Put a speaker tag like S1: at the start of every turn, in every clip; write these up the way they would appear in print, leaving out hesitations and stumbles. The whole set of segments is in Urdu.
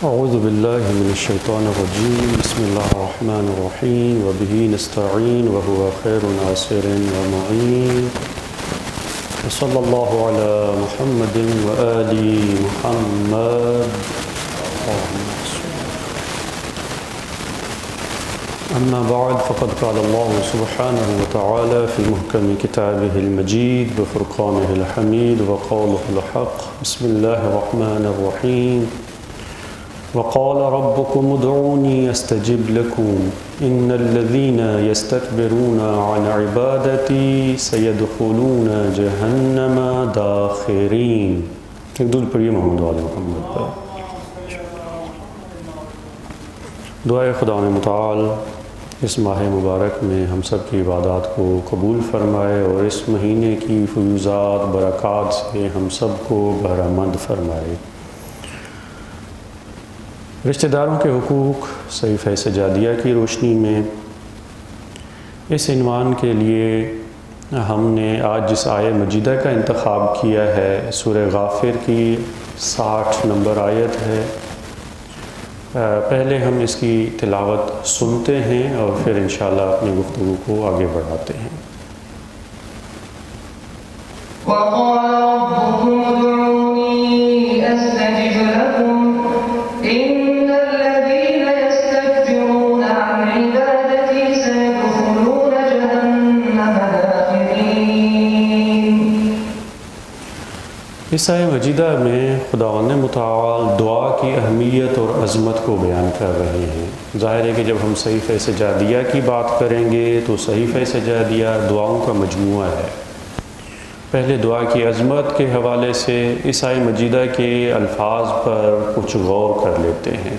S1: اعوذ باللہ من الشیطان الرجیم بسم اللہ الرحمن الرحیم وبہ نستعین وهو خیر ناصر ومعین وصلی اللہ علی محمد وآل محمد اما بعد فقد قال اللہ سبحانہ وتعالی فی محکم کتابہ المجید وفرقانہ الحمید وقولہ الحق بسم اللہ الرحمن الرحیم وقال ربكم ادعوني استجب لكم ان الذين يستكبرون عن عبادتي سيدخلون جهنم داخرين. ایک دل پڑھیے محمد وآل محمد پر. دعائے خدا متعال اس ماہ مبارک میں ہم سب کی عبادات کو قبول فرمائے اور اس مہینے کی فیوزات برکات سے ہم سب کو بہرمند فرمائے. رشتہ داروں کے حقوق صحیفہ سجادیہ کی روشنی میں اس عنوان کے لیے ہم نے آج جس آیہ مجیدہ کا انتخاب کیا ہے سورہ غافر کی 60 نمبر آیت ہے. پہلے ہم اس کی تلاوت سنتے ہیں اور پھر انشاءاللہ اپنی گفتگو کو آگے بڑھاتے ہیں.
S2: وَقَالَ رَبُّكُمُ ادْعُونِي أَسْتَجِبْ لَكُمْ إِنَّ الَّذِينَ يَسْتَكْبِرُونَ عَنْ عِبَادَتِي سَيَدْخُلُونَ جَهَنَّمَ دَاخِرِينَ.
S1: اس آیہ مجیدہ میں خداوند متعال دعا کی اہمیت اور عظمت کو بیان کر رہے ہیں. ظاہر ہے کہ جب ہم صحیفہ سجادیہ کی بات کریں گے تو صحیفہ سجادیہ دعاؤں کا مجموعہ ہے. پہلے دعا کی عظمت کے حوالے سے اس آیہ مجیدہ کے الفاظ پر کچھ غور کر لیتے ہیں.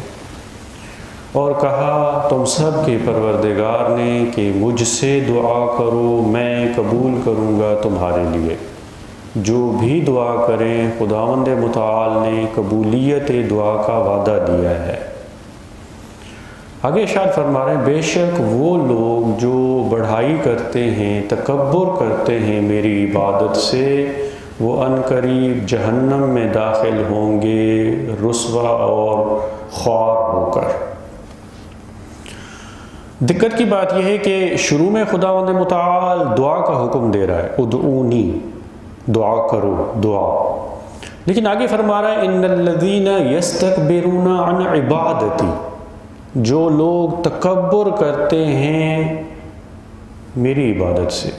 S1: اور کہا تم سب کے پروردگار نے کہ مجھ سے دعا کرو میں قبول کروں گا تمہارے لیے. جو بھی دعا کریں خداوند متعال نے قبولیت دعا کا وعدہ دیا ہے. آگے ارشاد فرما رہے ہیں بے شک وہ لوگ جو بڑھائی کرتے ہیں تکبر کرتے ہیں میری عبادت سے وہ عنقریب جہنم میں داخل ہوں گے رسوا اور خوار ہو کر. دقت کی بات یہ ہے کہ شروع میں خداوند متعال دعا کا حکم دے رہا ہے ادعونی دعا کرو دعا. لیکن آگے فرما رہا ہے ان الذین یستکبرون عن عبادتی جو لوگ تکبر کرتے ہیں میری عبادت سے.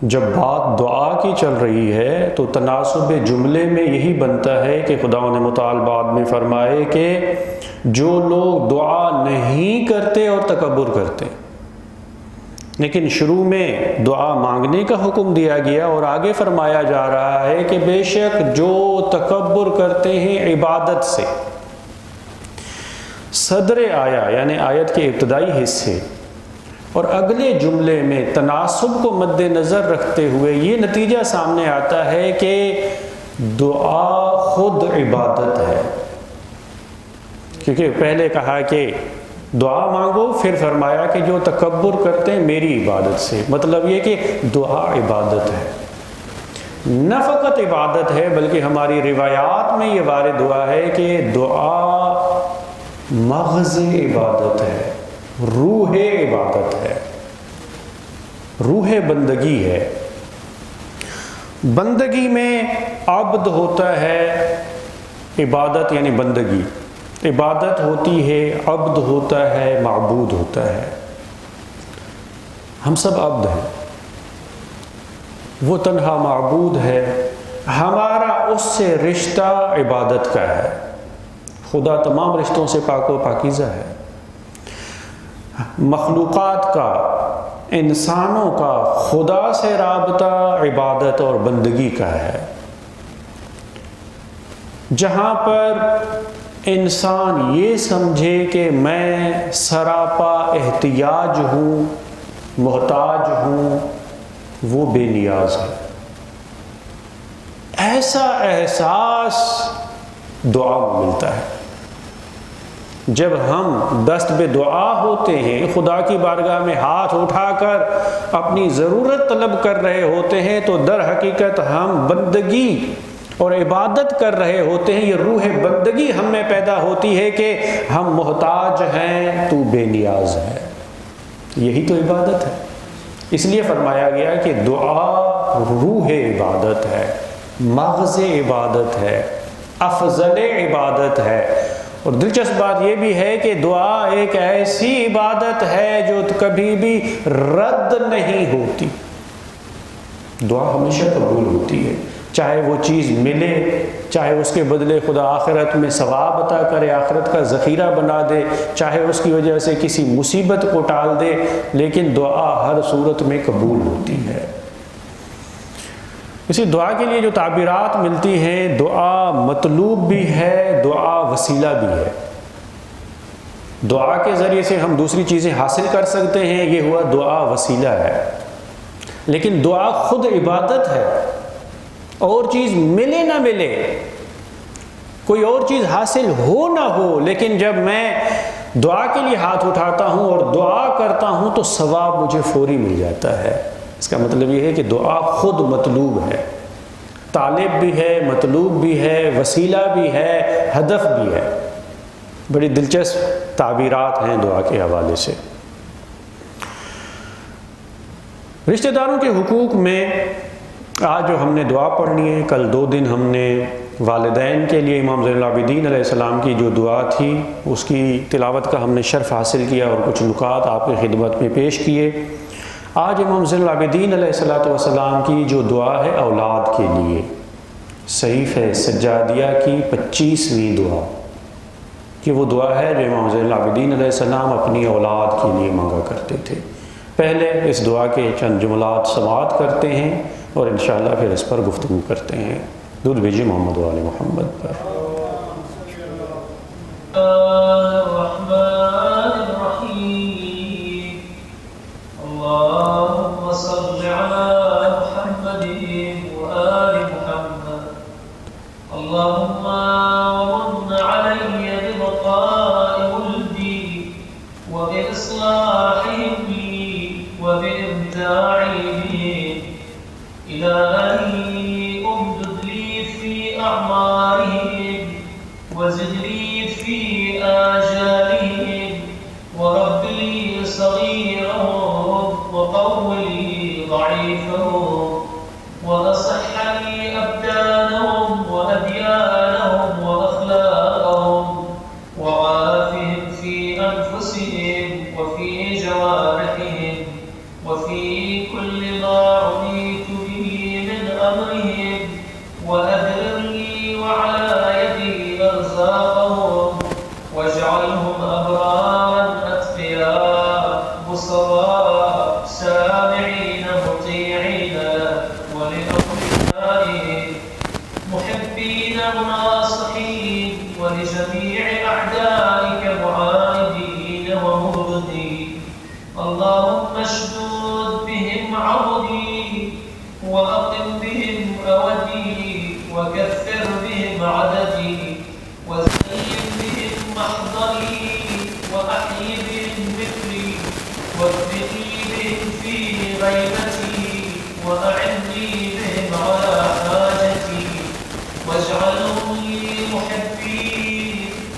S1: جب بات دعا کی چل رہی ہے تو تناسب جملے میں یہی بنتا ہے کہ خداوند متعال بعد میں فرمائے کہ جو لوگ دعا نہیں کرتے اور تکبر کرتے. لیکن شروع میں دعا مانگنے کا حکم دیا گیا اور آگے فرمایا جا رہا ہے کہ بے شک جو تکبر کرتے ہیں عبادت سے. صدر آیا یعنی آیت کے ابتدائی حصے اور اگلے جملے میں تناسب کو مد نظر رکھتے ہوئے یہ نتیجہ سامنے آتا ہے کہ دعا خود عبادت ہے. کیونکہ پہلے کہا کہ دعا مانگو پھر فرمایا کہ جو تکبر کرتے ہیں میری عبادت سے. مطلب یہ کہ دعا عبادت ہے. نہ فقط عبادت ہے بلکہ ہماری روایات میں یہ وارد ہوا ہے کہ دعا مغز عبادت ہے روح عبادت ہے روح بندگی ہے. بندگی میں عبد ہوتا ہے عبادت یعنی بندگی. عبادت ہوتی ہے عبد ہوتا ہے معبود ہوتا ہے. ہم سب عبد ہیں وہ تنہا معبود ہے. ہمارا اس سے رشتہ عبادت کا ہے. خدا تمام رشتوں سے پاک و پاکیزہ ہے. مخلوقات کا انسانوں کا خدا سے رابطہ عبادت اور بندگی کا ہے. جہاں پر انسان یہ سمجھے کہ میں سراپا احتیاج ہوں محتاج ہوں وہ بے نیاز ہے. ایسا احساس دعا میں ملتا ہے. جب ہم دست بے دعا ہوتے ہیں خدا کی بارگاہ میں ہاتھ اٹھا کر اپنی ضرورت طلب کر رہے ہوتے ہیں تو در حقیقت ہم بندگی اور عبادت کر رہے ہوتے ہیں، یہ روح بندگی ہم میں پیدا ہوتی ہے کہ ہم محتاج ہیں، تو بے نیاز ہے، یہی تو عبادت ہے۔ اس لیے فرمایا گیا کہ دعا روح عبادت ہے، مغز عبادت ہے، افضل عبادت ہے۔ اور دلچسپ بات یہ بھی ہے کہ دعا ایک ایسی عبادت ہے جو کبھی بھی رد نہیں ہوتی، دعا ہمیشہ قبول ہوتی ہے، چاہے وہ چیز ملے، چاہے اس کے بدلے خدا آخرت میں ثواب عطا کرے، آخرت کا ذخیرہ بنا دے، چاہے اس کی وجہ سے کسی مصیبت کو ٹال دے، لیکن دعا ہر صورت میں قبول ہوتی ہے۔ اسی دعا کے لیے جو تعبیرات ملتی ہیں، دعا مطلوب بھی ہے، دعا وسیلہ بھی ہے۔ دعا کے ذریعے سے ہم دوسری چیزیں حاصل کر سکتے ہیں، یہ ہوا دعا وسیلہ ہے، لیکن دعا خود عبادت ہے۔ اور چیز ملے نہ ملے، کوئی اور چیز حاصل ہو نہ ہو، لیکن جب میں دعا کے لیے ہاتھ اٹھاتا ہوں اور دعا کرتا ہوں تو ثواب مجھے فوری مل جاتا ہے۔ اس کا مطلب یہ ہے کہ دعا خود مطلوب ہے، طالب بھی ہے، مطلوب بھی ہے، وسیلہ بھی ہے، ہدف بھی ہے۔ بڑی دلچسپ تعبیرات ہیں دعا کے حوالے سے۔ رشتہ داروں کے حقوق میں آج جو ہم نے دعا پڑھنی ہے، کل 2 دن ہم نے والدین کے لیے امام زین العابدین علیہ السلام کی جو دعا تھی اس کی تلاوت کا ہم نے شرف حاصل کیا اور کچھ نکات آپ کی خدمت میں پیش کیے۔ آج امام زین العابدین علیہ السلام کی جو دعا ہے اولاد کے لیے، صحیفہ سجادیہ کی 25ویں دعا، کہ وہ دعا ہے جو امام زین العابدین علیہ السلام اپنی اولاد کے لیے مانگا کرتے تھے۔ پہلے اس دعا کے چند جملات سماعت کرتے ہیں اور انشاءاللہ پھر اس پر گفتگو کرتے ہیں۔ درود بھیجیے محمد و آل محمد پر۔
S3: اللهم صل على محمد وآل محمد اللهم ومن علي ببقاء ولدي وبإصلاحهم لي وبإبداعي بهم إلهي امدد لي في أعمارهم وزد لي في آجالهم ورب لي صغيرهم وقو لي ضعيفهم وأصح لي أبدانهم وأديانهم وأخلاقهم وعافهم في أنفسهم وفي جوارحهم وفي كل ما عنيت به من أمرهم وأدر لي وعلى يدي أرزاقهم واجعلهم أبرارا أتقياء بصراء سامعين مطيعين ولأوليائهم محبين مناصحين ولجميع أعدائك معاندين ومبغضين اللهم اشدد بهم عضدي وأقم بهم أودي وكثر بهم عددي وزين بهم محضري وأحيي بهم ذكري واكفني بهم في غيبتي وأعني بهم على حاجتي واجعلهم لي محبين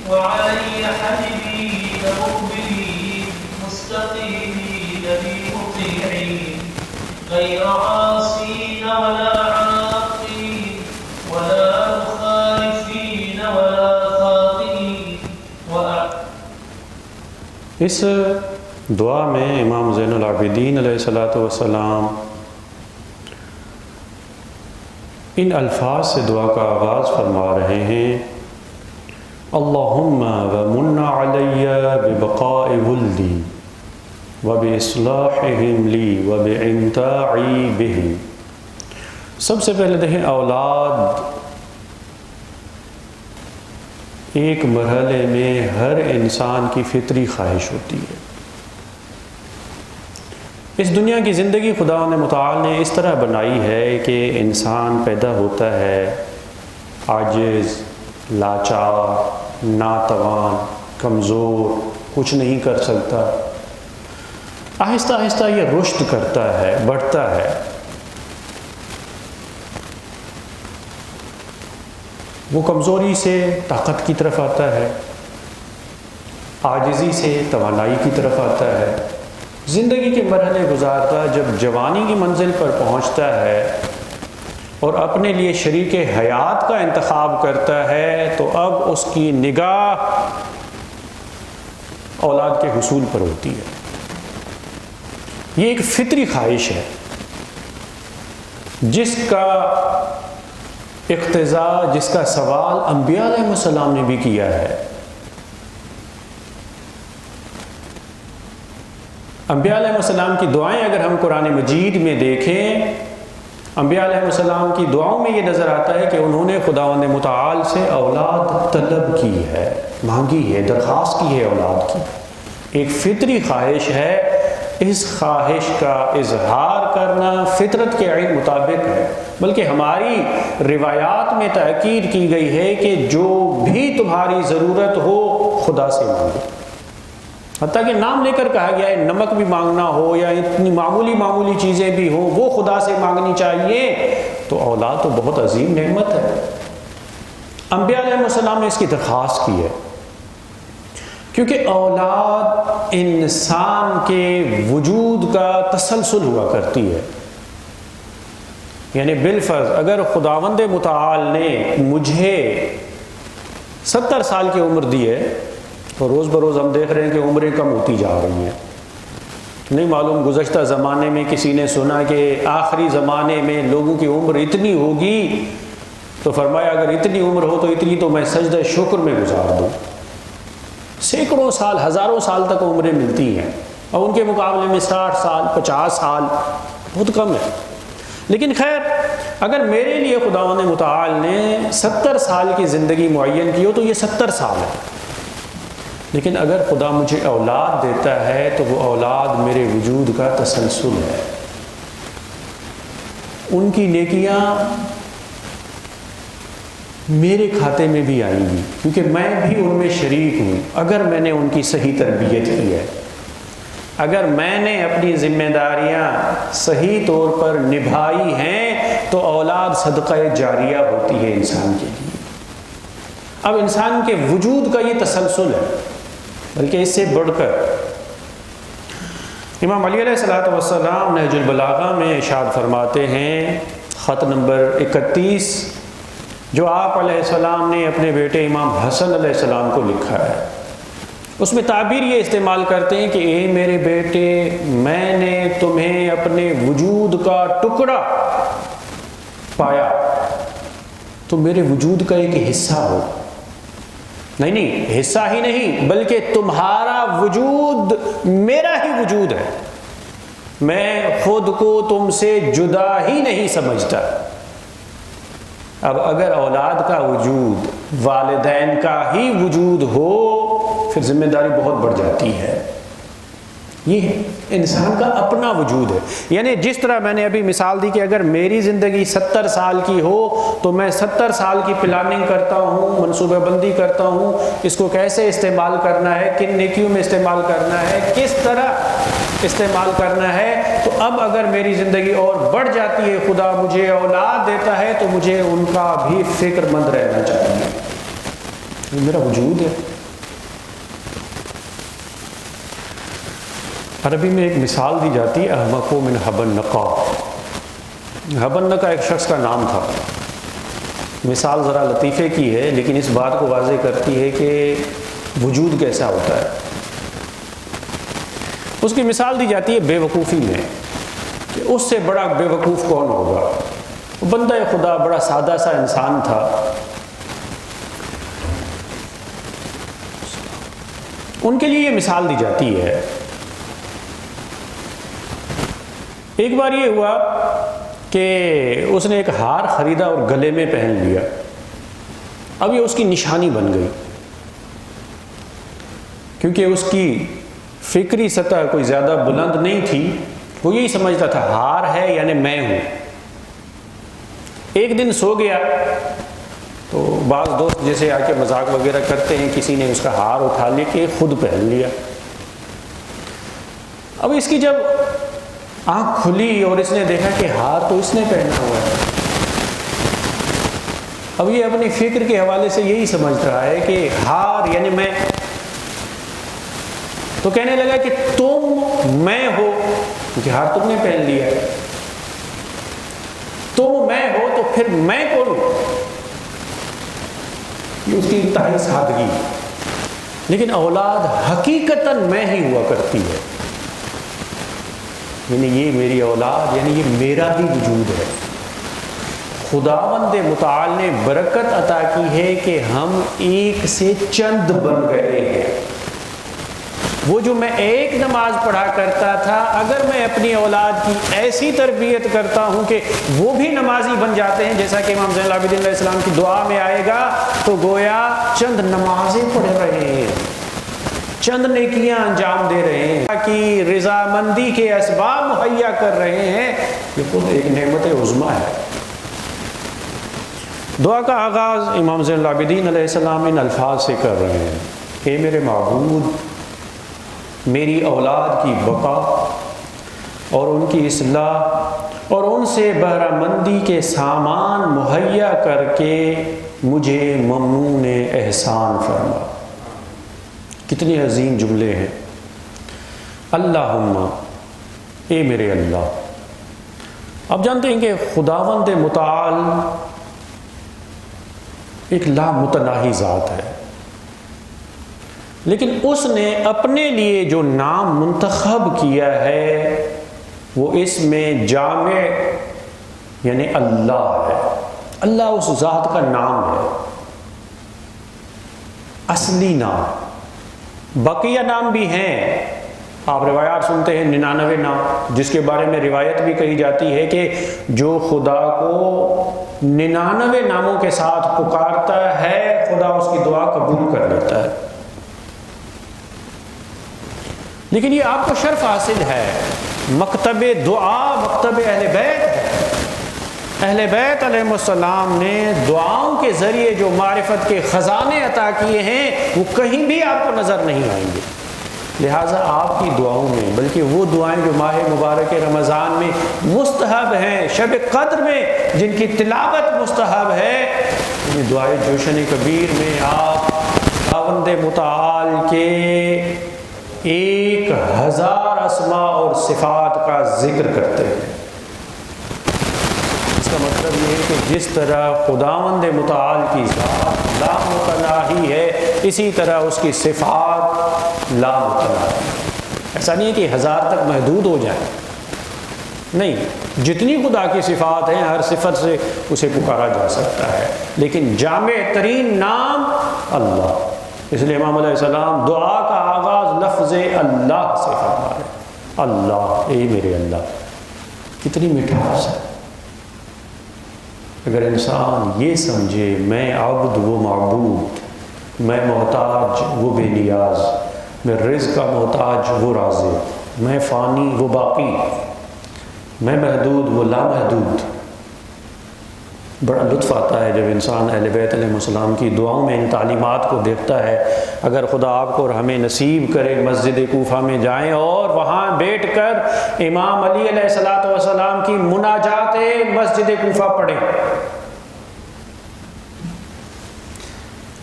S3: وعلي حبيبين مقبلين مستقيمين لي مطيعين غير عاصين ولا عاقين ولا مخالفين ولا خاطئين
S1: اس دعا میں امام زین العابدین علیہ السلام ان الفاظ سے دعا کا آغاز فرما رہے ہیں: اللہم ومن علی ببقاء ولدی وبإصلاحہم لی وبإمتاعی بہم۔ سب سے پہلے دیکھیں، اولاد ایک مرحلے میں ہر انسان کی فطری خواہش ہوتی ہے۔ اس دنیا کی زندگی خدا متعال نے اس طرح بنائی ہے کہ انسان پیدا ہوتا ہے عاجز، لاچار، ناتوان، کمزور، کچھ نہیں کر سکتا۔ آہستہ آہستہ یہ رشد کرتا ہے، بڑھتا ہے، وہ کمزوری سے طاقت کی طرف آتا ہے، عاجزی سے توانائی کی طرف آتا ہے، زندگی کے مرحلے گزارتا جب جوانی کی منزل پر پہنچتا ہے اور اپنے لیے شریک حیات کا انتخاب کرتا ہے تو اب اس کی نگاہ اولاد کے حصول پر ہوتی ہے۔ یہ ایک فطری خواہش ہے جس کا اقتضاء، جس کا سوال انبیاء علیہ السلام نے بھی کیا ہے۔ انبیاء علیہ السلام کی دعائیں اگر ہم قرآن مجید میں دیکھیں، انبیاء علیہ السلام کی دعاؤں میں یہ نظر آتا ہے کہ انہوں نے خداوند متعال سے اولاد طلب کی ہے، مانگی ہے، درخواست کی ہے اولاد کی۔ ایک فطری خواہش ہے، اس خواہش کا اظہار کرنا فطرت کے مطابق ہے، بلکہ ہماری روایات میں تاکید کی گئی ہے کہ جو بھی تمہاری ضرورت ہو خدا سے مانگو۔ حتیٰ کہ نام لے کر کہا گیا ہے نمک بھی مانگنا ہو یا اتنی معمولی چیزیں بھی ہوں وہ خدا سے مانگنی چاہیے۔ تو اولاد تو بہت عظیم نعمت ہے، انبیاء علیہ السلام نے اس کی درخواست کی ہے، کیونکہ اولاد انسان کے وجود کا تسلسل ہوا کرتی ہے۔ یعنی بالفرض اگر خداوند متعال نے مجھے 70 سال کی عمر دی ہے اور روز بروز ہم دیکھ رہے ہیں کہ عمریں کم ہوتی جا رہی ہیں، نہیں معلوم گزشتہ زمانے میں کسی نے سنا کہ آخری زمانے میں لوگوں کی عمر اتنی ہوگی، تو فرمایا اگر اتنی عمر ہو تو اتنی تو میں سجدہ شکر میں گزار دوں۔ سینکڑوں سال، ہزاروں سال تک عمریں ملتی ہیں اور ان کے مقابلے میں 60 سال 50 سال بہت کم ہے۔ لیکن خیر، اگر میرے لیے خداوند متعال نے 70 سال کی زندگی معین کی ہو تو یہ 70 سال ہے، لیکن اگر خدا مجھے اولاد دیتا ہے تو وہ اولاد میرے وجود کا تسلسل ہے۔ ان کی نیکیاں میرے کھاتے میں بھی آئیں گی، کیونکہ میں بھی ان میں شریک ہوں اگر میں نے ان کی صحیح تربیت کی ہے، اگر میں نے اپنی ذمہ داریاں صحیح طور پر نبھائی ہیں تو اولاد صدقہ جاریہ ہوتی ہے انسان کے لیے۔ اب انسان کے وجود کا یہ تسلسل ہے، بلکہ اس سے بڑھ کر امام علی علیہ السلام نہج البلاغہ میں ارشاد فرماتے ہیں، خط نمبر 31 جو آپ علیہ السلام نے اپنے بیٹے امام حسن علیہ السلام کو لکھا ہے، اس میں تعبیر یہ استعمال کرتے ہیں کہ اے میرے بیٹے، میں نے تمہیں اپنے وجود کا ٹکڑا پایا، تم میرے وجود کا ایک حصہ ہو۔ نہیں، حصہ ہی نہیں بلکہ تمہارا وجود میرا ہی وجود ہے، میں خود کو تم سے جدا ہی نہیں سمجھتا۔ اب اگر اولاد کا وجود والدین کا ہی وجود ہو پھر ذمہ داری بہت بڑھ جاتی ہے۔ یہ انسان کا اپنا وجود ہے، یعنی جس طرح میں نے ابھی مثال دی کہ اگر میری زندگی 70 سال کی ہو تو میں 70 سال کی پلاننگ کرتا ہوں، منصوبہ بندی کرتا ہوں، اس کو کیسے استعمال کرنا ہے، کن نیکیوں میں استعمال کرنا ہے، کس طرح استعمال کرنا ہے۔ تو اب اگر میری زندگی اور بڑھ جاتی ہے، خدا مجھے اولاد دیتا ہے تو مجھے ان کا بھی فکر مند رہنا چاہیے، یہ میرا وجود ہے۔ عربی میں ایک مثال دی جاتی ہے، احمق من حبن نقا۔ حبن نقا ایک شخص کا نام تھا۔ مثال ذرا لطیفے کی ہے لیکن اس بات کو واضح کرتی ہے کہ وجود کیسا ہوتا ہے۔ اس کی مثال دی جاتی ہے بے وقوفی میں، کہ اس سے بڑا بے وقوف کون ہوگا۔ وہ بندہ خدا بڑا سادہ سا انسان تھا، ان کے لیے یہ مثال دی جاتی ہے۔ ایک بار یہ ہوا کہ اس نے ایک ہار خریدا اور گلے میں پہن لیا، اب یہ اس کی نشانی بن گئی، کیونکہ اس کی فکری سطح کوئی زیادہ بلند نہیں تھی، وہ یہی سمجھتا تھا ہار ہے یعنی میں ہوں۔ ایک دن سو گیا تو بعض دوست جیسے آ کے مذاق وغیرہ کرتے ہیں، کسی نے اس کا ہار اٹھا لے کے خود پہن لیا۔ اب اس کی جب آنکھ کھلی اور اس نے دیکھا کہ ہار تو اس نے پہنا ہوا ہے، اب یہ اپنی فکر کے حوالے سے یہی سمجھ رہا ہے کہ ہار یعنی میں، تو کہنے لگا کہ تم میں ہو، کیونکہ ہار تم نے پہن لیا ہے، تم میں ہو تو پھر میں کون ہوں؟ یہ اس کی انتہائی سادگی، لیکن اولاد حقیقتاً میں ہی ہوا کرتی ہے، یعنی یہ میری اولاد، یعنی یہ میرا ہی وجود ہے۔ خداوند متعال نے برکت عطا کی ہے کہ ہم ایک سے چند بن گئے ہیں۔ وہ جو میں ایک نماز پڑھا کرتا تھا، اگر میں اپنی اولاد کی ایسی تربیت کرتا ہوں کہ وہ بھی نمازی بن جاتے ہیں، جیسا کہ امام زین العابدین علیہ السلام کی دعا میں آئے گا، تو گویا چند نمازیں پڑھ رہے ہیں، چند نیکیاں انجام دے رہے ہیں، کہ رضامندی کے اسباب مہیا کر رہے ہیں، یہ خود ایک نعمت عظمیٰ ہے۔ دعا کا آغاز امام زین العابدین علیہ السلام ان الفاظ سے کر رہے ہیں، اے میرے معبود، میری اولاد کی بقا اور ان کی اصلاح اور ان سے بہرہ مندی کے سامان مہیا کر کے مجھے ممنون احسان فرما۔ کتنے عظیم جملے ہیں۔ اللہم، اے میرے اللہ۔ اب جانتے ہیں کہ خداوند متعال ایک لامتناہی ذات ہے، لیکن اس نے اپنے لیے جو نام منتخب کیا ہے وہ اس میں جامع یعنی اللہ ہے۔ اللہ اس ذات کا نام ہے، اصلی نام۔ بقیہ نام بھی ہیں، آپ روایات سنتے ہیں 99 نام، جس کے بارے میں روایت بھی کہی جاتی ہے کہ جو خدا کو 99 ناموں کے ساتھ پکارتا ہے، خدا اس کی دعا قبول کر لیتا ہے۔ لیکن یہ آپ کو شرف حاصل ہے، مکتب دعا مکتب اہل بیت ہے۔ اہل بیت علیہ السلام نے دعاؤں کے ذریعے جو معرفت کے خزانے عطا کیے ہیں وہ کہیں بھی آپ کو نظر نہیں آئیں گے۔ لہٰذا آپ کی دعاؤں میں، بلکہ وہ دعائیں جو ماہ مبارک رمضان میں مستحب ہیں، شب قدر میں جن کی تلاوت مستحب ہے، یہ دعائے جوشن کبیر میں آپ خداوند متعال کے 1000 اسماء اور صفات کا ذکر کرتے ہیں۔ اس کا مطلب یہ ہے کہ جس طرح خداوند متعال کی ذات لامتناہی ہے، اسی طرح اس کی صفات لامتناہی ہے۔ ایسا نہیں ہے کہ 1000 تک محدود ہو جائیں، نہیں، جتنی خدا کی صفات ہیں ہر صفت سے اسے پکارا جا سکتا ہے، لیکن جامع ترین نام اللہ۔ اس لیے امام علیہ السلام دعا کا آغاز لفظ اللہ سے فرما رہے ہیں، اللہ، اے میرے اللہ۔ کتنی مٹھاس ہے۔ اگر انسان یہ سمجھے میں عبد وہ معبود، میں محتاج وہ بے نیاز، میں رزق کا محتاج وہ رازق، میں فانی وہ باقی، میں محدود وہ لامحدود، بڑا لطف آتا ہے جب انسان اہل بیت علیہ السلام کی دعاؤں میں ان تعلیمات کو دیکھتا ہے۔ اگر خدا آپ کو اور ہمیں نصیب کرے مسجد کوفہ میں جائیں اور وہاں بیٹھ کر امام علی علیہ السلام کی مناجات مسجد کوفہ پڑھیں،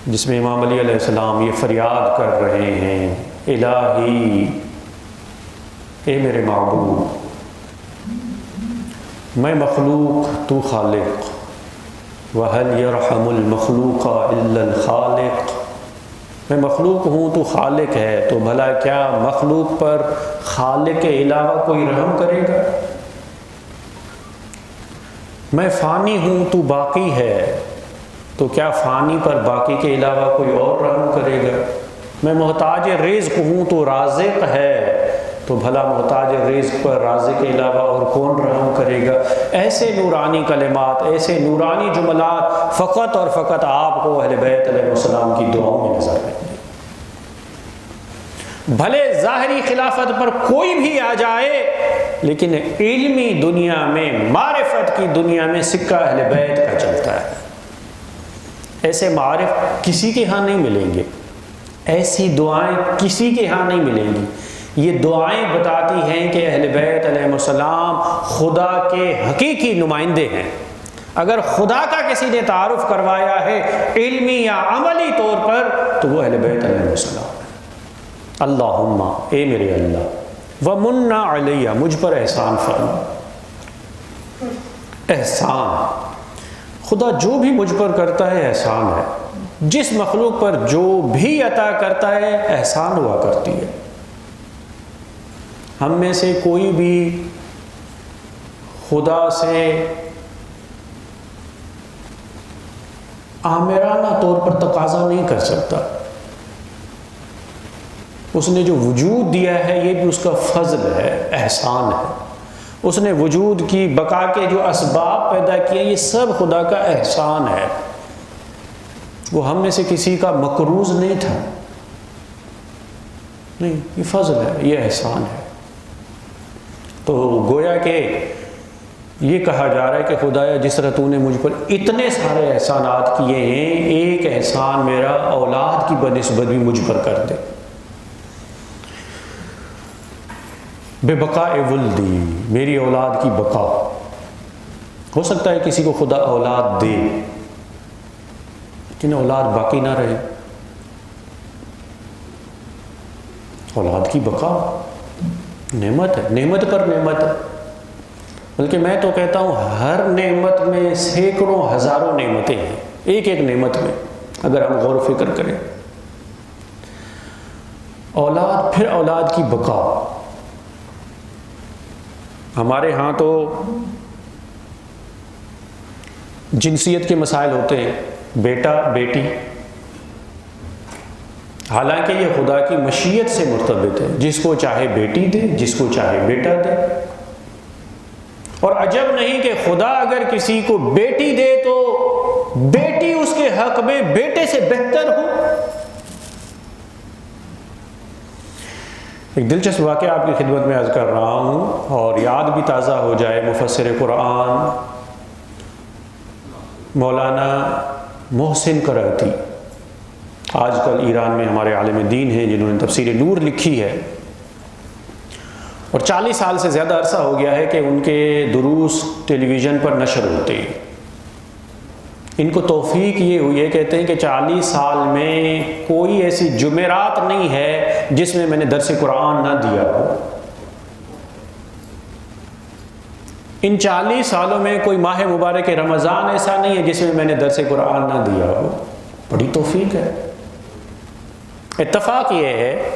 S1: جس میں امام علی علیہ السلام یہ فریاد کر رہے ہیں، الہی، اے میرے معبود، میں مخلوق تو خالق، وَهَلْ يَرْحَمُ الْمَخْلُوقَ إِلَّا الْخَالِقِ، میں مخلوق ہوں تو خالق ہے، تو بھلا کیا مخلوق پر خالق کے علاوہ کوئی رحم کرے گا؟ میں فانی ہوں تو باقی ہے، تو کیا فانی پر باقی کے علاوہ کوئی اور رحم کرے گا؟ میں محتاج رزق ہوں تو رازق ہے، تو بھلا محتاج رزق پر رازق کے علاوہ اور کون رحم کرے گا؟ ایسے نورانی کلمات، ایسے نورانی جملات فقط اور فقط آپ کو اہل بیت علیہ السلام کی دعاؤں میں نظر آئیں گے۔ بھلے ظاہری خلافت پر کوئی بھی آ جائے، لیکن علمی دنیا میں، معرفت کی دنیا میں سکہ اہل بیت کا چلتا ہے۔ ایسے معارف کسی کے ہاں نہیں ملیں گے، ایسی دعائیں کسی کے ہاں نہیں ملیں گی۔ یہ دعائیں بتاتی ہیں کہ اہل بیت علیہ السلام خدا کے حقیقی نمائندے ہیں، اگر خدا کا کسی نے تعارف کروایا ہے علمی یا عملی طور پر تو وہ اہل بیت علیہ السلام ہے۔ اللہم، اے میرے اللہ، ومن علیہ، مجھ پر احسان فرما۔ احسان، خدا جو بھی مجھ پر کرتا ہے احسان ہے، جس مخلوق پر جو بھی عطا کرتا ہے احسان ہوا کرتی ہے۔ ہم میں سے کوئی بھی خدا سے آمرانہ طور پر تقاضا نہیں کر سکتا۔ اس نے جو وجود دیا ہے یہ بھی اس کا فضل ہے، احسان ہے۔ اس نے وجود کی بقا کے جو اسباب پیدا کیے یہ سب خدا کا احسان ہے۔ وہ ہم میں سے کسی کا مقروض نہیں تھا، نہیں، یہ فضل ہے، یہ احسان ہے۔ تو گویا کہ یہ کہا جا رہا ہے کہ خدایا جس طرح تو نے مجھ پر اتنے سارے احسانات کیے ہیں، ایک احسان میرا اولاد کی بنسبت بھی مجھ پر کر دے۔ بے بقاء ولدی، میری اولاد کی بقا۔ ہو سکتا ہے کسی کو خدا اولاد دے لیکن اولاد باقی نہ رہے۔ اولاد کی بقا نعمت ہے، نعمت پر نعمت ہے، بلکہ میں تو کہتا ہوں ہر نعمت میں سینکڑوں ہزاروں نعمتیں ہیں، ایک ایک نعمت میں اگر ہم غور و فکر کریں۔ اولاد، پھر اولاد کی بقا۔ ہمارے ہاں تو جنسیت کے مسائل ہوتے ہیں، بیٹا بیٹی، حالانکہ یہ خدا کی مشیت سے مرتبط ہے، جس کو چاہے بیٹی دے، جس کو چاہے بیٹا دے۔ اور عجب نہیں کہ خدا اگر کسی کو بیٹی دے تو بیٹی اس کے حق میں بیٹے سے بہتر ہو۔ ایک دلچسپ واقعہ آپ کی خدمت میں عرض کر رہا ہوں اور یاد بھی تازہ ہو جائے۔ مفسر قرآن مولانا محسن قرأتی، آج کل ایران میں ہمارے عالم دین ہیں جنہوں نے تفسیر نور لکھی ہے، اور 40 سال سے زیادہ عرصہ ہو گیا ہے کہ ان کے دروس ٹیلی ویژن پر نشر ہوتے ہیں۔ ان کو توفیق یہ ہوئی ہے، کہتے ہیں کہ 40 سال میں کوئی ایسی جمعرات نہیں ہے جس میں نے درس قرآن نہ دیا ہو۔ ان 40 سالوں میں کوئی ماہ مبارک رمضان ایسا نہیں ہے جس میں نے درس قرآن نہ دیا ہو۔ بڑی توفیق ہے۔ اتفاق یہ ہے،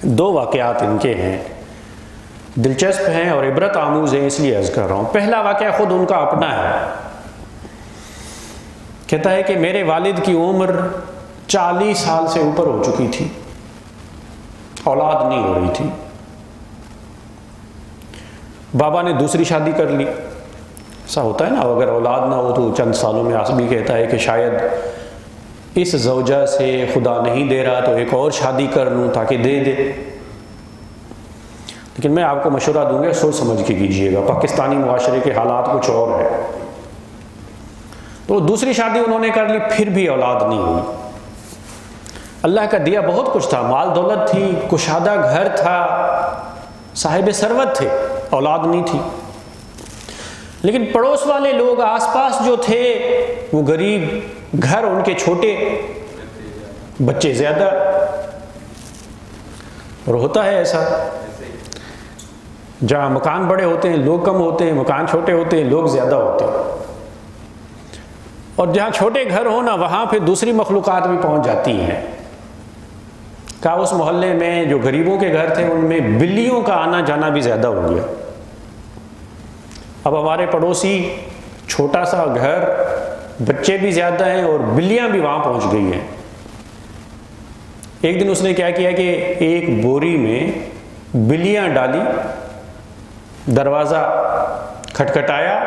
S1: 2 واقعات ان کے ہیں، دلچسپ ہیں اور عبرت آموز ہیں، اس لیے عرض کر رہا ہوں۔ پہلا واقعہ خود ان کا اپنا ہے۔ کہتا ہے کہ میرے والد کی عمر 40 سال سے اوپر ہو چکی تھی، اولاد نہیں ہو رہی تھی۔ بابا نے دوسری شادی کر لی۔ ایسا ہوتا ہے نا، اگر اولاد نہ ہو تو چند سالوں میں آدمی کہتا ہے کہ شاید اس زوجہ سے خدا نہیں دے رہا تو ایک اور شادی کر لوں تاکہ دے دے۔ لیکن میں آپ کو مشورہ دوں گا، سوچ سمجھ کے کیجیے گا، پاکستانی معاشرے کے حالات کچھ اور ہے۔ تو دوسری شادی انہوں نے کر لی، پھر بھی اولاد نہیں ہوئی۔ اللہ کا دیا بہت کچھ تھا، مال دولت تھی، کشادہ گھر تھا، صاحب ثروت تھے، اولاد نہیں تھی۔ لیکن پڑوس والے لوگ آس پاس جو تھے وہ غریب، گھر ان کے چھوٹے، بچے زیادہ۔ اور ہوتا ہے ایسا، جہاں مکان بڑے ہوتے ہیں لوگ کم ہوتے ہیں، مکان چھوٹے ہوتے ہیں لوگ زیادہ ہوتے ہیں۔ اور جہاں چھوٹے گھر ہو نا، وہاں پھر دوسری مخلوقات بھی پہنچ جاتی ہیں۔ کہا اس محلے میں جو غریبوں کے گھر تھے ان میں بلیوں کا آنا جانا بھی زیادہ ہو گیا۔ اب ہمارے پڑوسی، چھوٹا سا گھر، بچے بھی زیادہ ہیں اور بلیاں بھی وہاں پہنچ گئی ہیں۔ ایک دن اس نے کیا کیا کہ ایک بوری میں بلیاں ڈالی، دروازہ کھٹکھٹایا،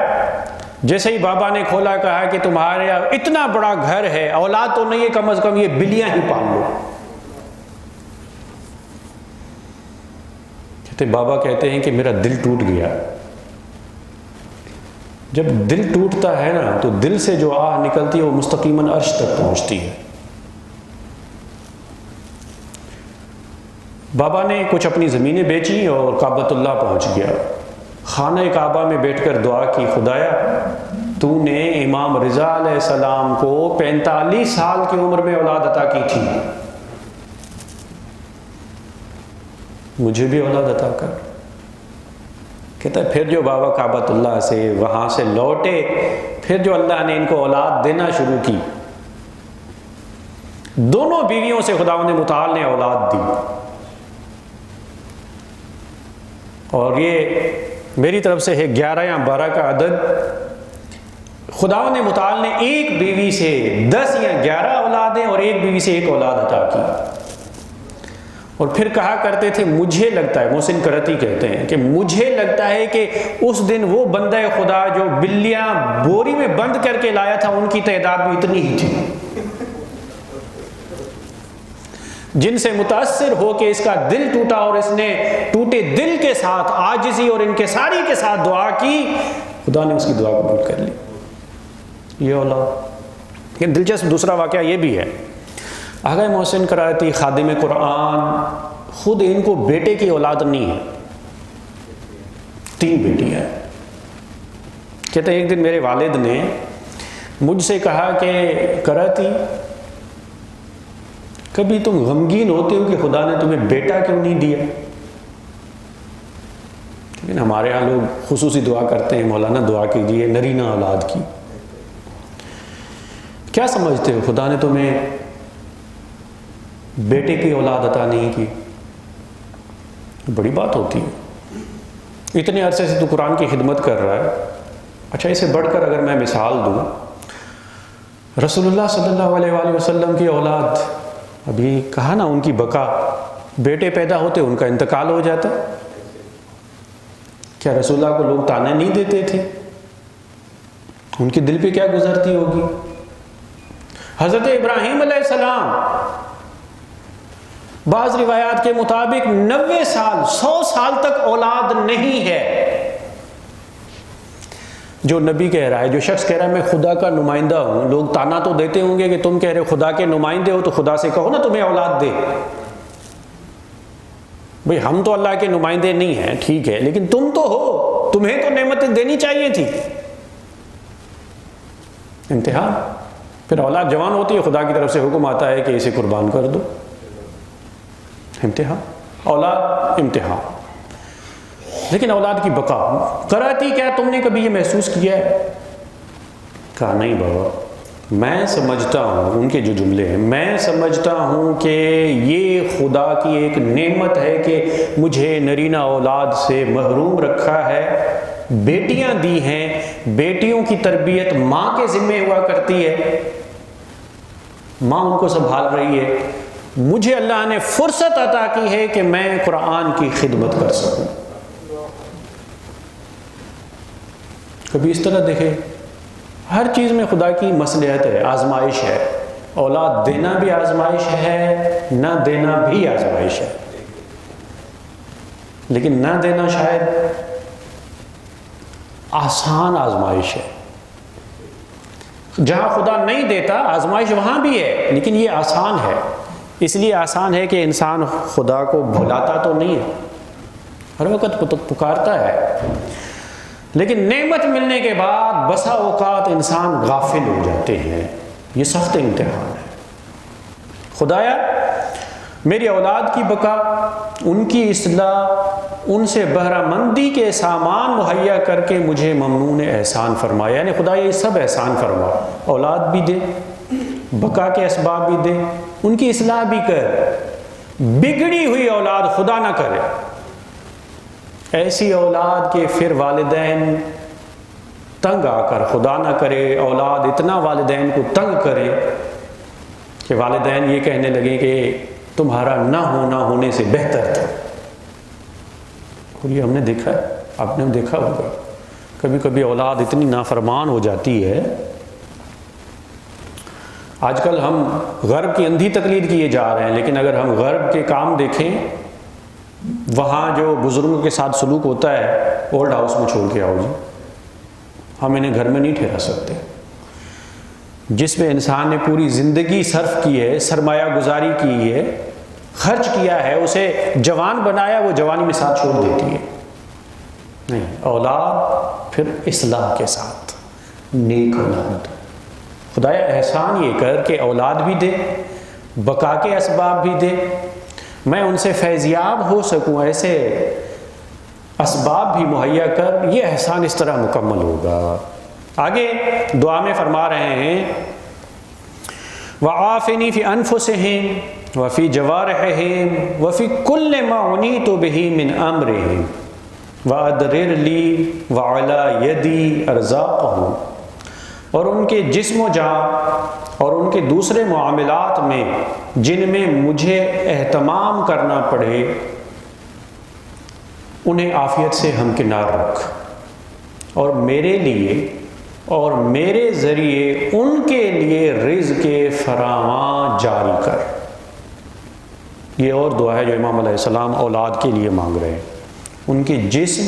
S1: جیسے ہی بابا نے کھولا کہا کہ تمہارے یہاں اتنا بڑا گھر ہے، اولاد تو نہیں ہے، کم از کم یہ بلیاں ہی پال لو۔ کہتے بابا کہتے ہیں کہ میرا دل ٹوٹ گیا۔ جب دل ٹوٹتا ہے نا تو دل سے جو آہ نکلتی ہے وہ مستقیماً عرش تک پہنچتی ہے۔ بابا نے کچھ اپنی زمینیں بیچی اور کعبۃ اللہ پہنچ گیا۔ خانہ کعبہ میں بیٹھ کر دعا کی، خدایا تو امام رضا علیہ السلام کو 45 سال کی عمر میں اولاد عطا کی تھی، مجھے بھی اولاد عطا کر۔ کہتا ہے پھر جو بابا کعبۃ اللہ سے وہاں سے لوٹے، پھر جو اللہ نے ان کو اولاد دینا شروع کی، دونوں بیویوں سے خداوند متعال نے اولاد دی۔ اور یہ میری طرف سے ہے 11 یا 12 کا عدد۔ خداوند متعال نے ایک بیوی سے 10 یا 11 اولادیں اور ایک بیوی سے ایک اولاد عطا کی، اور پھر کہا کرتے تھے مجھے لگتا ہے، محسن کرتی کہتے ہیں کہ مجھے لگتا ہے کہ اس دن وہ بندہ خدا جو بلیاں بوری میں بند کر کے لایا تھا ان کی تعداد بھی اتنی ہی تھی، جن سے متاثر ہو کے اس کا دل ٹوٹا اور اس نے ٹوٹے دل کے ساتھ عاجزی اور انکساری کے ساتھ دعا کی، خدا نے اس کی دعا قبول کر لی۔ یہ اولاد۔ لیکن دلچسپ دوسرا واقعہ یہ بھی ہے، آغا محسن کراتی خادم قرآن خود ان کو بیٹے کی اولاد نہیں ہے، 3 بیٹیاں ہیں۔ کہتے ہیں ایک دن میرے والد نے مجھ سے کہا کہ کراتی کبھی تم غمگین ہوتے ہو کہ خدا نے تمہیں بیٹا کیوں نہیں دیا؟ لیکن ہمارے ہاں لوگ خصوصی دعا کرتے ہیں، مولانا دعا کیجئے نرینہ اولاد کی۔ کیا سمجھتے ہو خدا نے تمہیں بیٹے کی اولاد عطا نہیں کی؟ بڑی بات ہوتی ہے، اتنے عرصے سے تو قرآن کی خدمت کر رہا ہے۔ اچھا اسے بڑھ کر اگر میں مثال دوں، رسول اللہ صلی اللہ علیہ وآلہ وسلم کی اولاد، ابھی کہا نا ان کی بقا، بیٹے پیدا ہوتے ان کا انتقال ہو جاتا، کیا رسول اللہ کو لوگ تانے نہیں دیتے تھے؟ ان کے دل پہ کیا گزرتی ہوگی؟ حضرت ابراہیم علیہ السلام بعض روایات کے مطابق 90 سال 100 سال تک اولاد نہیں ہے۔ جو نبی کہہ رہا ہے، جو شخص کہہ رہا ہے میں خدا کا نمائندہ ہوں، لوگ تانا تو دیتے ہوں گے کہ تم کہہ رہے ہو خدا کے نمائندے ہو، تو خدا سے کہو نا تمہیں اولاد دے۔ بھئی ہم تو اللہ کے نمائندے نہیں ہیں، ٹھیک ہے، لیکن تم تو ہو، تمہیں تو نعمتیں دینی چاہیے تھی۔ امتحان، پھر اولاد جوان ہوتی ہے، خدا کی طرف سے حکم آتا ہے کہ اسے قربان کر دو۔ امتحان، اولاد امتحان۔ لیکن اولاد کی بقا کراتی، کیا تم نے کبھی یہ محسوس کیا ہے؟ کہا نہیں بابا، میں سمجھتا ہوں، ان کے جو جملے ہیں، میں سمجھتا ہوں کہ یہ خدا کی ایک نعمت ہے کہ مجھے نرینہ اولاد سے محروم رکھا ہے، بیٹیاں دی ہیں، بیٹیوں کی تربیت ماں کے ذمہ ہوا کرتی ہے، ماں ان کو سنبھال رہی ہے، مجھے اللہ نے فرصت عطا کی ہے کہ میں قرآن کی خدمت کر سکوں۔ کبھی اس طرح دیکھیں، ہر چیز میں خدا کی مصلحت ہے، آزمائش ہے، اولاد دینا بھی آزمائش ہے، نہ دینا بھی آزمائش ہے، لیکن نہ دینا شاید آسان آزمائش ہے۔ جہاں خدا نہیں دیتا آزمائش وہاں بھی ہے، لیکن یہ آسان ہے، اس لیے آسان ہے کہ انسان خدا کو بھلاتا تو نہیں ہے، ہر وقت پکارتا ہے، لیکن نعمت ملنے کے بعد بسا اوقات انسان غافل ہو جاتے ہیں۔ یہ سخت امتحان ہے۔ خدایا میری اولاد کی بقا، ان کی اصلاح، ان سے بہرہ مندی کے سامان مہیا کر کے مجھے ممنون احسان فرمایا، یعنی خدا یہ سب احسان فرما، اولاد بھی دے، بقا کے اسباب بھی دے، ان کی اصلاح بھی کر، بگڑی ہوئی اولاد خدا نہ کرے، ایسی اولاد کے پھر والدین تنگ آ کر، خدا نہ کرے اولاد اتنا والدین کو تنگ کرے کہ والدین یہ کہنے لگے کہ تمہارا نہ ہونے سے بہتر تھا۔ اور یہ ہم نے دیکھا ہے، آپ نے دیکھا ہوگا، کبھی کبھی اولاد اتنی نافرمان ہو جاتی ہے۔ آج کل ہم غرب کی اندھی تقلید کیے جا رہے ہیں، لیکن اگر ہم غرب کے کام دیکھیں، وہاں جو بزرگوں کے ساتھ سلوک ہوتا ہے، اولڈ ہاؤس میں چھوڑ کے آؤ جی، ہم انہیں گھر میں نہیں ٹھہرا سکتے۔ جس میں انسان نے پوری زندگی صرف کی ہے، سرمایہ گزاری کی ہے، خرچ کیا ہے، اسے جوان بنایا، وہ جوانی میں ساتھ چھوڑ دیتی ہے۔ نہیں، اولاد پھر اصلاح کے ساتھ، نیک اولاد. خدایا احسان یہ کر کہ اولاد بھی دے، بقا کے اسباب بھی دے، میں ان سے فیضیاب ہو سکوں، ایسے اسباب بھی مہیا کر. یہ احسان اس طرح مکمل ہوگا. آگے دعا میں فرما رہے ہیں وَعَافِنِي فِي أَنفُسِهِمْ وَفِي جَوَارِحِهِمْ وَفِي كُلِّ مَا عُنِيتُ بِهِ مِنْ أَمْرِهِمْ وَأَدْرِرْ لِي وَعَلَى يَدِي أَرْزَاقَهُمْ. اور ان کے جسم و جان اور ان کے دوسرے معاملات میں جن میں مجھے اہتمام کرنا پڑے انہیں عافیت سے ہمکنار رکھ، اور میرے لیے اور میرے ذریعے ان کے لیے رزق فراواں جاری کر. یہ اور دعا ہے جو امام علیہ السلام اولاد کے لیے مانگ رہے ہیں. ان کے جسم،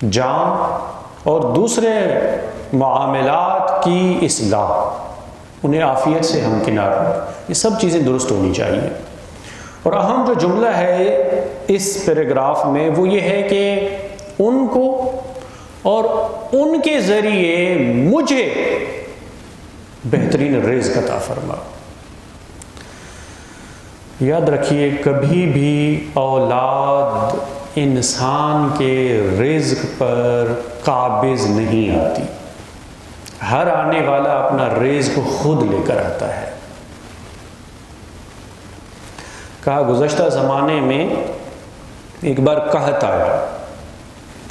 S1: جان اور دوسرے معاملات کی اصلاح، انہیں عافیت سے ہمکنار رکھ. یہ سب چیزیں درست ہونی چاہیے. اور اہم جو جملہ ہے اس پیراگراف میں وہ یہ ہے کہ ان کو اور ان کے ذریعے مجھے بہترین رزق عطا فرما. یاد رکھیے کبھی بھی اولاد انسان کے رزق پر قابض نہیں آتی. ہر آنے والا اپنا رزق خود لے کر آتا ہے. کہا گزشتہ زمانے میں ایک بار قحط آیا.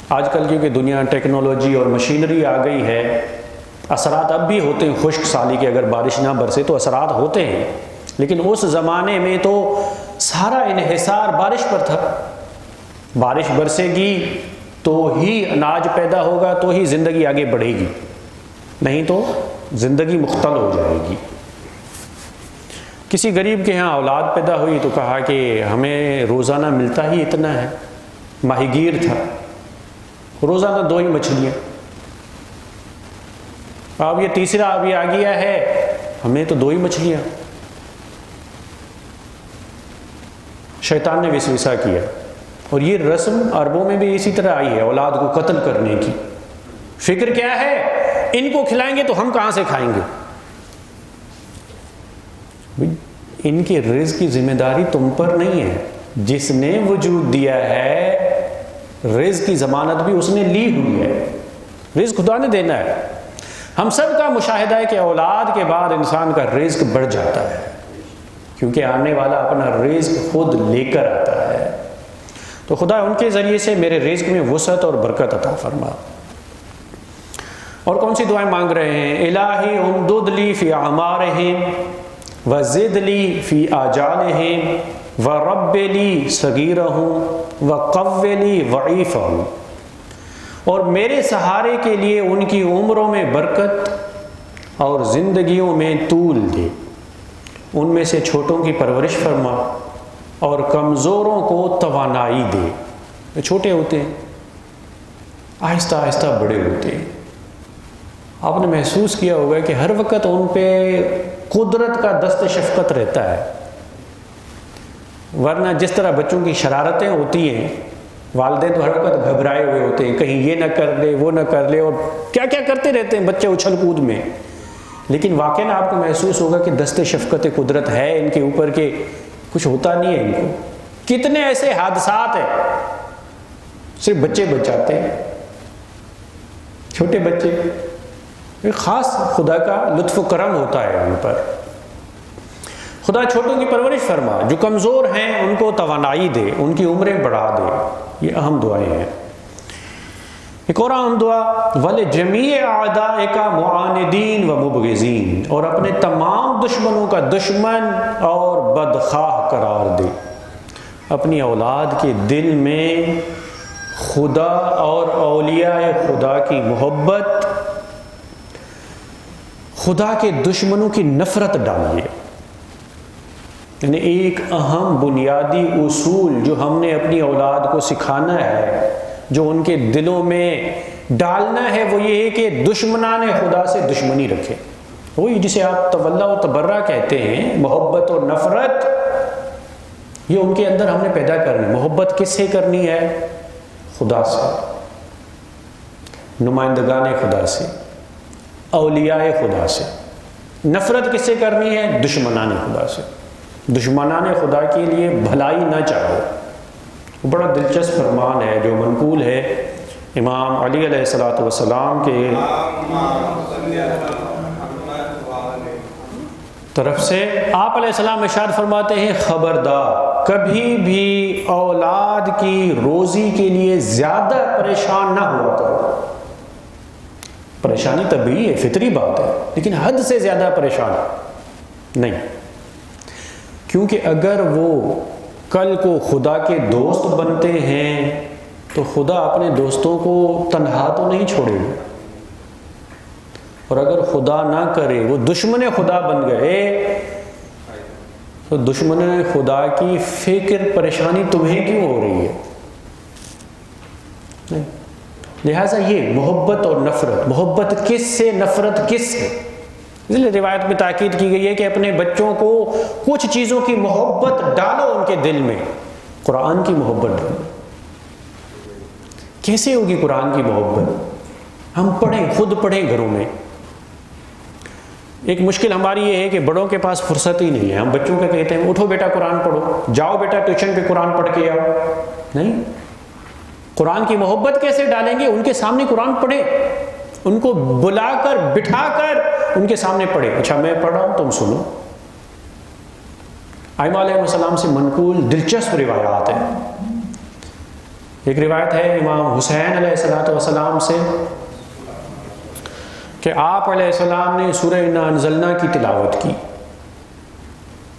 S1: آج کل کیونکہ دنیا ٹیکنالوجی اور مشینری آ گئی ہے، اثرات اب بھی ہوتے ہیں خشک سالی کے، اگر بارش نہ برسے تو اثرات ہوتے ہیں، لیکن اس زمانے میں تو سارا انحصار بارش پر تھا. بارش برسے گی تو ہی اناج پیدا ہوگا، تو ہی زندگی آگے بڑھے گی، نہیں تو زندگی مختل ہو جائے گی. کسی غریب کے ہاں اولاد پیدا ہوئی تو کہا کہ ہمیں روزانہ ملتا ہی اتنا ہے. ماہی گیر تھا، روزانہ 2 ہی مچھلیاں. اب یہ تیسرا ابھی آ گیا ہے، ہمیں تو 2 ہی مچھلیاں. شیطان نے وسوسہ کیا، اور یہ رسم عربوں میں بھی اسی طرح آئی ہے، اولاد کو قتل کرنے کی. فکر کیا ہے؟ ان کو کھلائیں گے تو ہم کہاں سے کھائیں گے؟ ان کے رزق کی ذمہ داری تم پر نہیں ہے. جس نے وجود دیا ہے رزق کی ضمانت بھی اس نے لی ہوئی ہے. رزق خدا نے دینا ہے. ہم سب کا مشاہدہ ہے کہ اولاد کے بعد انسان کا رزق بڑھ جاتا ہے، کیونکہ آنے والا اپنا رزق خود لے کر آتا ہے. تو خدا ان کے ذریعے سے میرے رزق میں وسعت اور برکت عطا فرما. اور کون سی دعائیں مانگ رہے ہیں؟ الہی امدد لی فی اعمارہم وزد لی فی آجالہم ورب لی صغیرہم وقو لی ضعیفہم. اور میرے سہارے کے لیے ان کی عمروں میں برکت اور زندگیوں میں طول دے. ان میں سے چھوٹوں کی پرورش فرما اور کمزوروں کو توانائی دے. چھوٹے ہوتے ہیں، آہستہ آہستہ بڑے ہوتے ہیں. آپ نے محسوس کیا ہوگا کہ ہر وقت ان پہ قدرت کا دست شفقت رہتا ہے، ورنہ جس طرح بچوں کی شرارتیں ہوتی ہیں، والدین تو ہر وقت گھبرائے ہوئے ہوتے ہیں، کہیں یہ نہ کر لے وہ نہ کر لے، اور کیا کیا کرتے رہتے ہیں بچے اچھل کود میں. لیکن واقعاً آپ کو محسوس ہوگا کہ دست شفقت قدرت ہے ان کے اوپر، کہ کچھ ہوتا نہیں ہے ان کو. کتنے ایسے حادثات ہیں صرف بچے بچاتے ہیں، چھوٹے بچے. ایک خاص خدا کا لطف و کرم ہوتا ہے ان پر. خدا چھوٹوں کی پرورش فرما، جو کمزور ہیں ان کو توانائی دے، ان کی عمریں بڑھا دے. یہ اہم دعائیں ہیں. ایک اور اہم دعا وَلِجَمِيعِ أَعْدَائِكَ مُعَانِدِينَ وَمُبْغِضِينَ، اور اپنے تمام دشمنوں کا دشمن اور بدخواہ قرار دے. اپنی اولاد کے دل میں خدا اور اولیاء خدا کی محبت، خدا کے دشمنوں کی نفرت ڈالیے. یعنی ایک اہم بنیادی اصول جو ہم نے اپنی اولاد کو سکھانا ہے، جو ان کے دلوں میں ڈالنا ہے، وہ یہ ہے کہ دشمنان خدا سے دشمنی رکھے. وہی جسے آپ تولا و تبرہ کہتے ہیں، محبت اور نفرت، یہ ان کے اندر ہم نے پیدا کرنی. محبت کس سے کرنی ہے؟ خدا سے، نمائندگان خدا سے. اولیاء خدا سے۔ نفرت کس سے کرنی ہے؟ دشمنان خدا سے۔ دشمنان خدا کے لیے بھلائی نہ چاہو۔ بڑا دلچسپ فرمان ہے جو منقول ہے امام علی علیہ السلام کے طرف سے۔ آپ علیہ السلام ارشاد فرماتے ہیں خبردار کبھی بھی اولاد کی روزی کے لیے زیادہ پریشان نہ ہوا کرو۔ پریشانی طبیعی ہے، فطری بات ہے، لیکن حد سے زیادہ پریشان نہیں، کیونکہ اگر وہ کل کو خدا کے دوست بنتے ہیں تو خدا اپنے دوستوں کو تنہا تو نہیں چھوڑے گا، اور اگر خدا نہ کرے وہ دشمن خدا بن گئے تو دشمن خدا کی فکر پریشانی تمہیں کیوں ہو رہی ہے؟ نہیں۔ لہٰذا یہ محبت اور نفرت، محبت کس سے، نفرت کس سے؟ اس لیے روایت میں تاکید کی گئی ہے کہ اپنے بچوں کو کچھ چیزوں کی محبت ڈالو ان کے دل میں۔ قرآن کی محبت ڈالو۔ کیسے ہوگی قرآن کی محبت؟ ہم پڑھیں، خود پڑھیں گھروں میں۔ ایک مشکل ہماری یہ ہے کہ بڑوں کے پاس فرصت ہی نہیں ہے۔ ہم بچوں کو کہتے ہیں اٹھو بیٹا قرآن پڑھو، جاؤ بیٹا ٹیوشن پہ قرآن پڑھ کے آؤ۔ نہیں، قرآن کی محبت کیسے ڈالیں گے؟ ان کے سامنے قرآن پڑھیں، ان کو بلا کر بٹھا کر ان کے سامنے پڑھیں۔ اچھا میں پڑھ رہا ہوں تم سنو۔ ائمہ علیہ السلام سے منقول دلچسپ روایات ہیں۔ ایک روایت ہے امام حسین علیہ السلام سے کہ آپ علیہ السلام نے سورہ انا انزلنا کی تلاوت کی،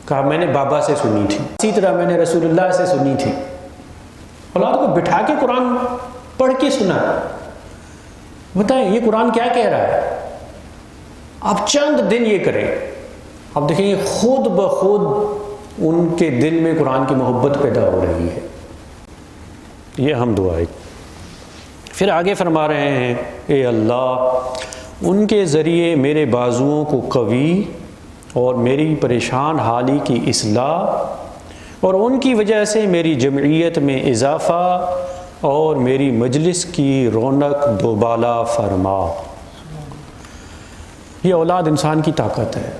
S1: کہا میں نے بابا سے سنی تھی، اسی طرح میں نے رسول اللہ سے سنی تھی۔ اولاد کو بٹھا کے قرآن پڑھ کے سنا۔ بتائیں یہ قرآن کیا کہہ رہا ہے؟ آپ چند دن یہ کریں، آپ دیکھیں یہ خود بخود ان کے دل میں قرآن کی محبت پیدا ہو رہی ہے۔ یہ ہم دعا ہے۔ پھر آگے فرما رہے ہیں اے اللہ ان کے ذریعے میرے بازوؤں کو قوی اور میری پریشان حالی کی اصلاح اور ان کی وجہ سے میری جمعیت میں اضافہ اور میری مجلس کی رونق دوبالا فرما۔ یہ اولاد انسان کی طاقت ہے،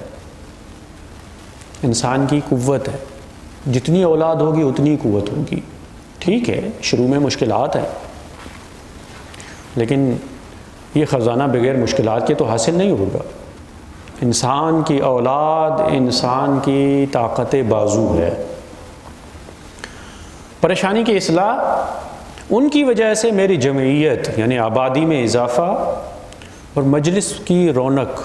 S1: انسان کی قوت ہے۔ جتنی اولاد ہوگی اتنی قوت ہوگی۔ ٹھیک ہے شروع میں مشکلات ہیں، لیکن یہ خزانہ بغیر مشکلات کے تو حاصل نہیں ہوگا۔ انسان کی اولاد انسان کی طاقت بازو ہے۔ پریشانی کی اصلاح ان کی وجہ سے میری جمعیت یعنی آبادی میں اضافہ اور مجلس کی رونق۔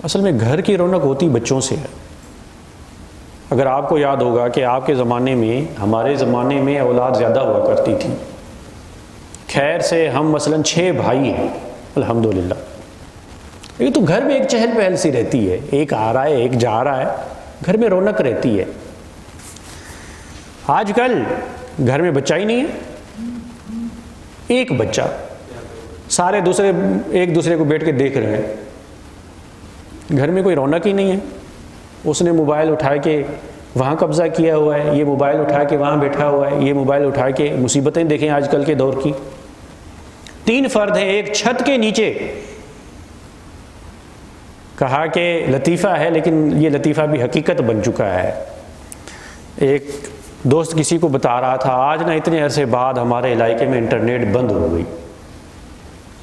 S1: اصل میں گھر کی رونق ہوتی بچوں سے ہے۔ اگر آپ کو یاد ہوگا کہ آپ کے زمانے میں، ہمارے زمانے میں اولاد زیادہ ہوا کرتی تھی۔ خیر سے ہم مثلاً 6 بھائی ہیں الحمدللہ، یہ تو گھر میں ایک چہل پہل سی رہتی ہے، ایک آ رہا ہے ایک جا رہا ہے، گھر میں رونق رہتی ہے۔ آج کل گھر میں بچہ ہی نہیں ہے، ایک بچہ، سارے ایک دوسرے کو بیٹھ کے دیکھ رہے ہیں، گھر میں کوئی رونق ہی نہیں ہے۔ اس نے موبائل اٹھا کے وہاں قبضہ کیا ہوا ہے، یہ موبائل اٹھا کے وہاں بیٹھا ہوا ہے، یہ موبائل اٹھا کے مصیبتیں دیکھیں آج کل کے دور کی۔ 3 فرد ہیں ایک چھت کے نیچے۔ کہا کہ لطیفہ ہے لیکن یہ لطیفہ بھی حقیقت بن چکا ہے۔ ایک دوست کسی کو بتا رہا تھا آج نہ اتنے عرصے بعد ہمارے علاقے میں انٹرنیٹ بند ہو گئی۔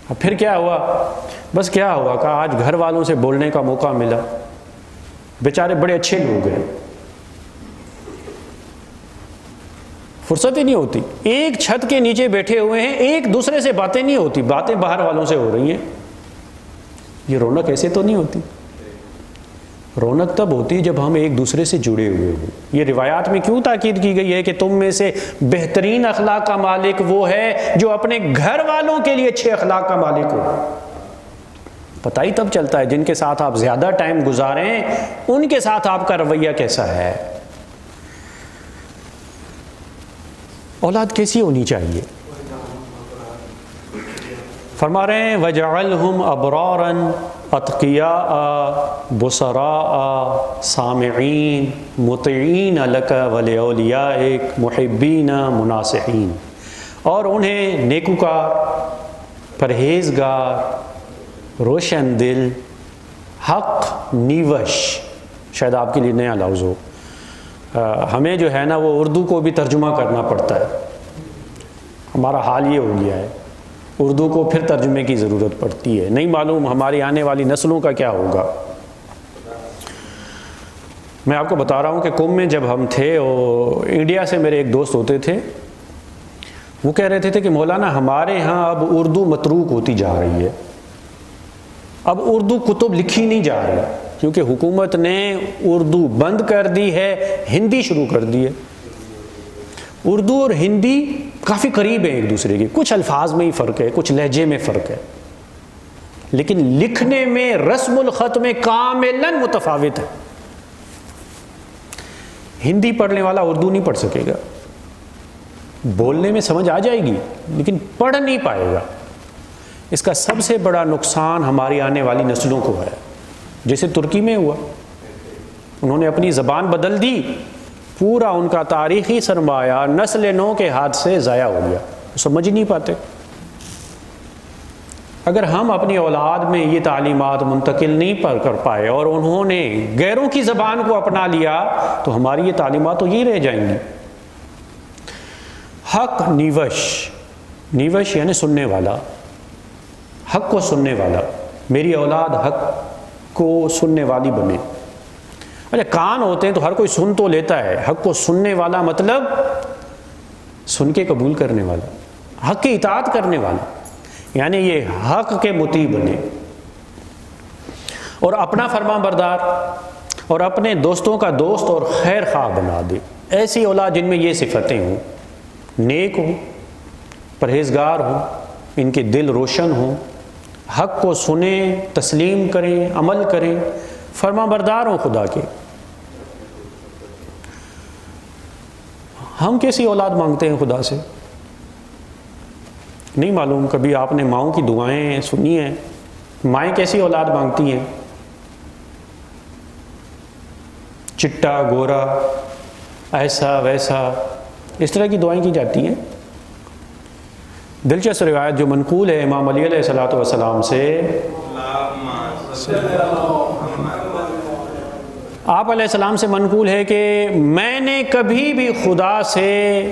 S1: اب پھر کیا ہوا؟ بس کیا ہوا کہ آج گھر والوں سے بولنے کا موقع ملا، بیچارے بڑے اچھے لوگ ہیں، فرصت ہی نہیں ہوتی، ایک چھت کے نیچے بیٹھے ہوئے ہیں، ایک دوسرے سے باتیں نہیں ہوتی، باتیں باہر والوں سے ہو رہی ہیں۔ یہ رونق ایسے تو نہیں ہوتی۔ رونق تب ہوتی جب ہم ایک دوسرے سے جڑے ہوئے ہوں۔ یہ روایات میں کیوں تاکید کی گئی ہے کہ تم میں سے بہترین اخلاق کا مالک وہ ہے جو اپنے گھر والوں کے لیے اچھے اخلاق کا مالک ہو۔ پتہ ہی تب چلتا ہے جن کے ساتھ آپ زیادہ ٹائم گزاریں ان کے ساتھ آپ کا رویہ کیسا ہے۔ اولاد کیسی ہونی چاہیے؟ فرما رہے ہیں وَجَعَلْهُمْ أَبْرَارًا أَتْقِيَاءَ بُصَرَاءَ سَامِعِينَ مُطِيعِينَ لَكَ وَلِأَوْلِيَائِكَ مُحِبِّينَ مُنَاصِحِينَ، اور انہیں نیکوکار، پرہیزگار روشن دل، حق نیوش، شاید آپ کے لیے نیا لفظ ہو، ہمیں جو ہے نا وہ اردو کو بھی ترجمہ کرنا پڑتا ہے، ہمارا حال یہ ہو گیا ہے، اردو کو پھر ترجمے کی ضرورت پڑتی ہے، نہیں معلوم ہماری آنے والی نسلوں کا کیا ہوگا۔ میں آپ کو بتا رہا ہوں کہ قم میں جب ہم تھے، اور انڈیا سے میرے ایک دوست ہوتے تھے، وہ کہہ رہے تھے کہ مولانا ہمارے ہاں اب اردو متروک ہوتی جا رہی ہے، اب اردو کتب لکھی نہیں جا رہی، کیونکہ حکومت نے اردو بند کر دی ہے، ہندی شروع کر دی ہے۔ اردو اور ہندی کافی قریب ہیں ایک دوسرے کے، کچھ الفاظ میں ہی فرق ہے، کچھ لہجے میں فرق ہے، لیکن لکھنے میں، رسم الخط میں کاملاً متفاوت ہے۔ ہندی پڑھنے والا اردو نہیں پڑھ سکے گا، بولنے میں سمجھ آ جائے گی لیکن پڑھ نہیں پائے گا۔ اس کا سب سے بڑا نقصان ہماری آنے والی نسلوں کو ہے، جیسے ترکی میں ہوا، انہوں نے اپنی زبان بدل دی، پورا ان کا تاریخی سرمایہ نسل نو کے ہاتھ سے ضائع ہو گیا، سمجھ نہیں پاتے۔ اگر ہم اپنی اولاد میں یہ تعلیمات منتقل نہیں کر پائے اور انہوں نے غیروں کی زبان کو اپنا لیا تو ہماری یہ تعلیمات تو یہی رہ جائیں گی۔ حق نیوش، نیوش یعنی سننے والا، حق کو سننے والا، میری اولاد حق کو سننے والی بنے۔ اچھا کان ہوتے ہیں تو ہر کوئی سن تو لیتا ہے، حق کو سننے والا مطلب سن کے قبول کرنے والا، حق کی اطاعت کرنے والا، یعنی یہ حق کے مطیع بنے اور اپنا فرمان بردار اور اپنے دوستوں کا دوست اور خیر خواہ بنا دے۔ ایسی اولاد جن میں یہ صفتیں ہوں، نیک ہوں، پرہیزگار ہوں، ان کے دل روشن ہوں، حق کو سنیں، تسلیم کریں، عمل کریں، فرمان بردار ہوں خدا کے۔ ہم کیسی اولاد مانگتے ہیں خدا سے؟ نہیں معلوم، کبھی آپ نے ماؤں کی دعائیں سنی ہیں؟ مائیں کیسی اولاد مانگتی ہیں؟ چٹا گورا، ایسا ویسا، اس طرح کی دعائیں کی جاتی ہیں۔ دلچسپ روایت جو منقول ہے امام علی علیہ السلام سے، آپ علیہ السلام سے منقول ہے کہ میں نے کبھی بھی خدا سے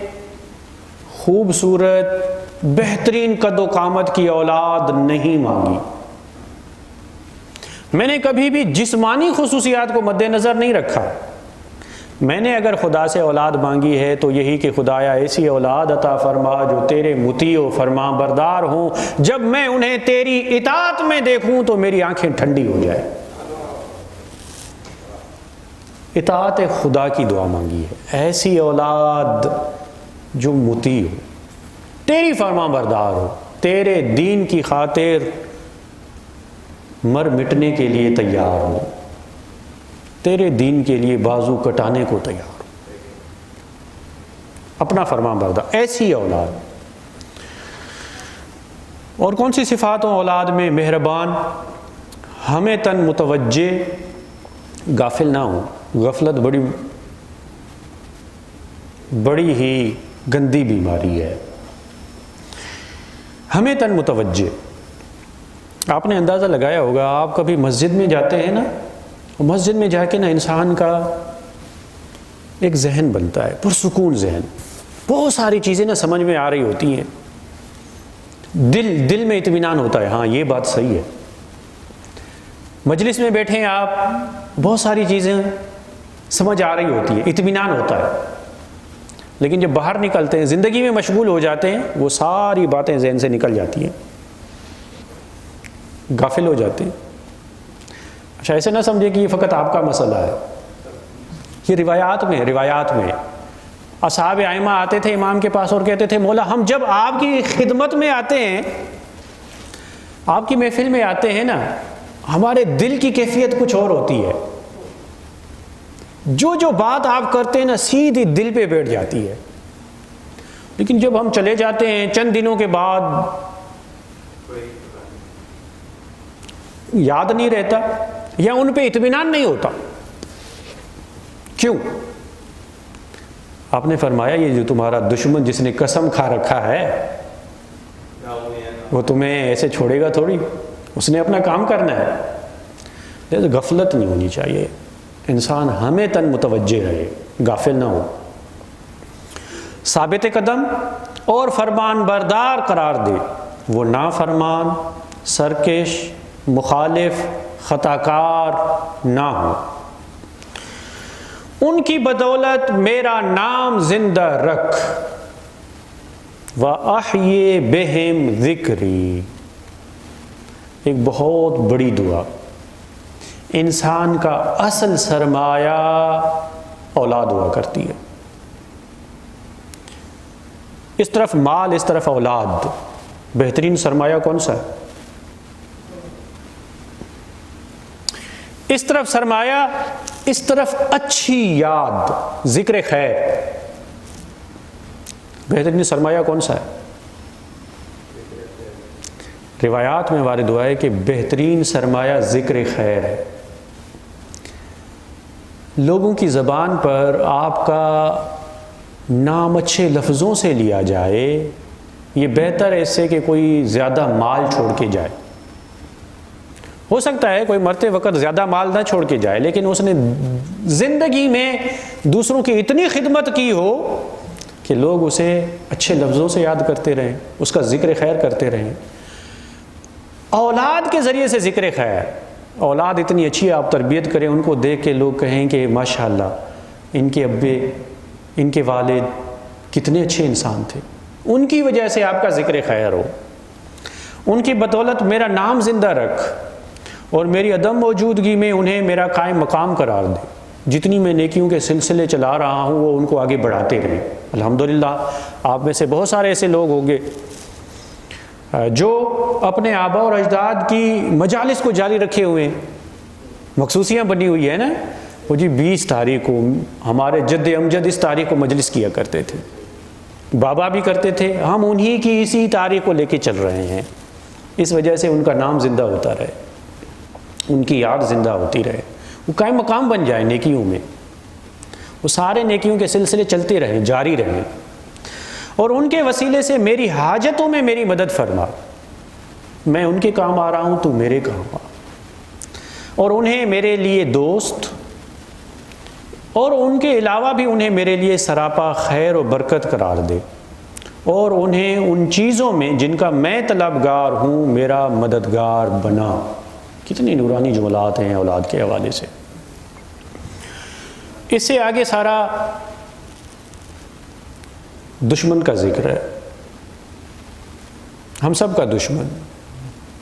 S1: خوبصورت بہترین قد و قامت کی اولاد نہیں مانگی، میں نے کبھی بھی جسمانی خصوصیات کو مد نظر نہیں رکھا، میں نے اگر خدا سے اولاد مانگی ہے تو یہی کہ خدایا ایسی اولاد عطا فرما جو تیرے مطیع و فرمان بردار ہوں، جب میں انہیں تیری اطاعت میں دیکھوں تو میری آنکھیں ٹھنڈی ہو جائے۔ اطاعت خدا کی دعا مانگی ہے، ایسی اولاد جو مطیع ہو، تیری فرمان بردار ہو، تیرے دین کی خاطر مر مٹنے کے لیے تیار ہو، تیرے دین کے لیے بازو کٹانے کو تیار ہو، اپنا فرمان بردار، ایسی اولاد۔ اور کون سی صفات ہوں اولاد میں؟ مہربان، ہمیں تن متوجہ، غافل نہ ہوں۔ غفلت بڑی ہی گندی بیماری ہے۔ ہمیں تن متوجہ، آپ نے اندازہ لگایا ہوگا، آپ کبھی مسجد میں جاتے ہیں نا، مسجد میں جا کے نا انسان کا ایک ذہن بنتا ہے، پرسکون ذہن، بہت ساری چیزیں نا سمجھ میں آ رہی ہوتی ہیں، دل میں اطمینان ہوتا ہے، ہاں یہ بات صحیح ہے۔ مجلس میں بیٹھے ہیں آپ، بہت ساری چیزیں سمجھ آ رہی ہوتی ہیں، اطمینان ہوتا ہے، لیکن جب باہر نکلتے ہیں، زندگی میں مشغول ہو جاتے ہیں، وہ ساری باتیں ذہن سے نکل جاتی ہیں، غافل ہو جاتے ہیں۔ اچھا ایسے نہ سمجھے کہ یہ فقط آپ کا مسئلہ ہے، یہ روایات میں اصحاب ائمہ آتے تھے امام کے پاس اور کہتے تھے مولا ہم جب آپ کی خدمت میں آتے ہیں، آپ کی محفل میں آتے ہیں نا، ہمارے دل کی کیفیت کچھ اور ہوتی ہے، جو بات آپ کرتے ہیں نا سیدھی دل پہ بیٹھ جاتی ہے، لیکن جب ہم چلے جاتے ہیں چند دنوں کے بعد یاد نہیں رہتا یا ان پہ اطمینان نہیں ہوتا۔ کیوں؟ آپ نے فرمایا یہ جو تمہارا دشمن جس نے قسم کھا رکھا ہے وہ تمہیں ایسے چھوڑے گا تھوڑی، اس نے اپنا کام کرنا ہے، لیکن غفلت نہیں ہونی چاہیے، انسان ہمیں تن متوجہ رہے، غافل نہ ہو، ثابت قدم اور فرمان بردار قرار دے، وہ نافرمان، سرکش، مخالف، خطا کار نہ ہو۔ ان کی بدولت میرا نام زندہ رکھ، وَأَحْيِ بِهِمْ ذِكْرِي۔ ایک بہت بڑی دعا۔ انسان کا اصل سرمایہ اولاد ہوا کرتی ہے، اس طرف مال، اس طرف اولاد، بہترین سرمایہ کون سا ہے؟ اس طرف سرمایہ، اس طرف اچھی یاد، ذکر خیر، بہترین سرمایہ کون سا ہے؟ روایات میں وارد ہوا ہے کہ بہترین سرمایہ ذکر خیر ہے۔ لوگوں کی زبان پر آپ کا نام اچھے لفظوں سے لیا جائے، یہ بہتر ہے اس سے کہ کوئی زیادہ مال چھوڑ کے جائے۔ ہو سکتا ہے کوئی مرتے وقت زیادہ مال نہ چھوڑ کے جائے، لیکن اس نے زندگی میں دوسروں کی اتنی خدمت کی ہو کہ لوگ اسے اچھے لفظوں سے یاد کرتے رہیں، اس کا ذکر خیر کرتے رہیں۔ اولاد کے ذریعے سے ذکر خیر، اولاد اتنی اچھی آپ تربیت کریں، ان کو دیکھ کے لوگ کہیں کہ ماشاءاللہ ان کے ابے، ان کے والد کتنے اچھے انسان تھے، ان کی وجہ سے آپ کا ذکر خیر ہو، ان کی بدولت میرا نام زندہ رکھ، اور میری عدم موجودگی میں انہیں میرا قائم مقام قرار دے۔ جتنی میں نیکیوں کے سلسلے چلا رہا ہوں وہ ان کو آگے بڑھاتے رہیں۔ الحمدللہ آپ میں سے بہت سارے ایسے لوگ ہوں گے جو اپنے آبا اور اجداد کی مجالس کو جاری رکھے ہوئے ہیں، مخصوصیاں بنی ہوئی ہے نا، وہ جی 20 تاریخ کو ہمارے جد امجد اس تاریخ کو مجلس کیا کرتے تھے، بابا بھی کرتے تھے، ہم انہی کی اسی تاریخ کو لے کے چل رہے ہیں۔ اس وجہ سے ان کا نام زندہ ہوتا رہے، ان کی یاد زندہ ہوتی رہے، وہ قائم مقام بن جائے نیکیوں میں، وہ سارے نیکیوں کے سلسلے چلتے رہیں، جاری رہیں، اور ان کے وسیلے سے میری حاجتوں میں میری مدد فرما۔ میں ان کے کام آ رہا ہوں، تو میرے کام آ، اور انہیں میرے لیے دوست، اور ان کے علاوہ بھی انہیں میرے لیے سراپا خیر و برکت قرار دے، اور انہیں ان چیزوں میں جن کا میں طلبگار ہوں میرا مددگار بنا۔ کتنی نورانی جملات ہیں اولاد کے حوالے سے۔ اس سے آگے سارا دشمن کا ذکر ہے، ہم سب کا دشمن،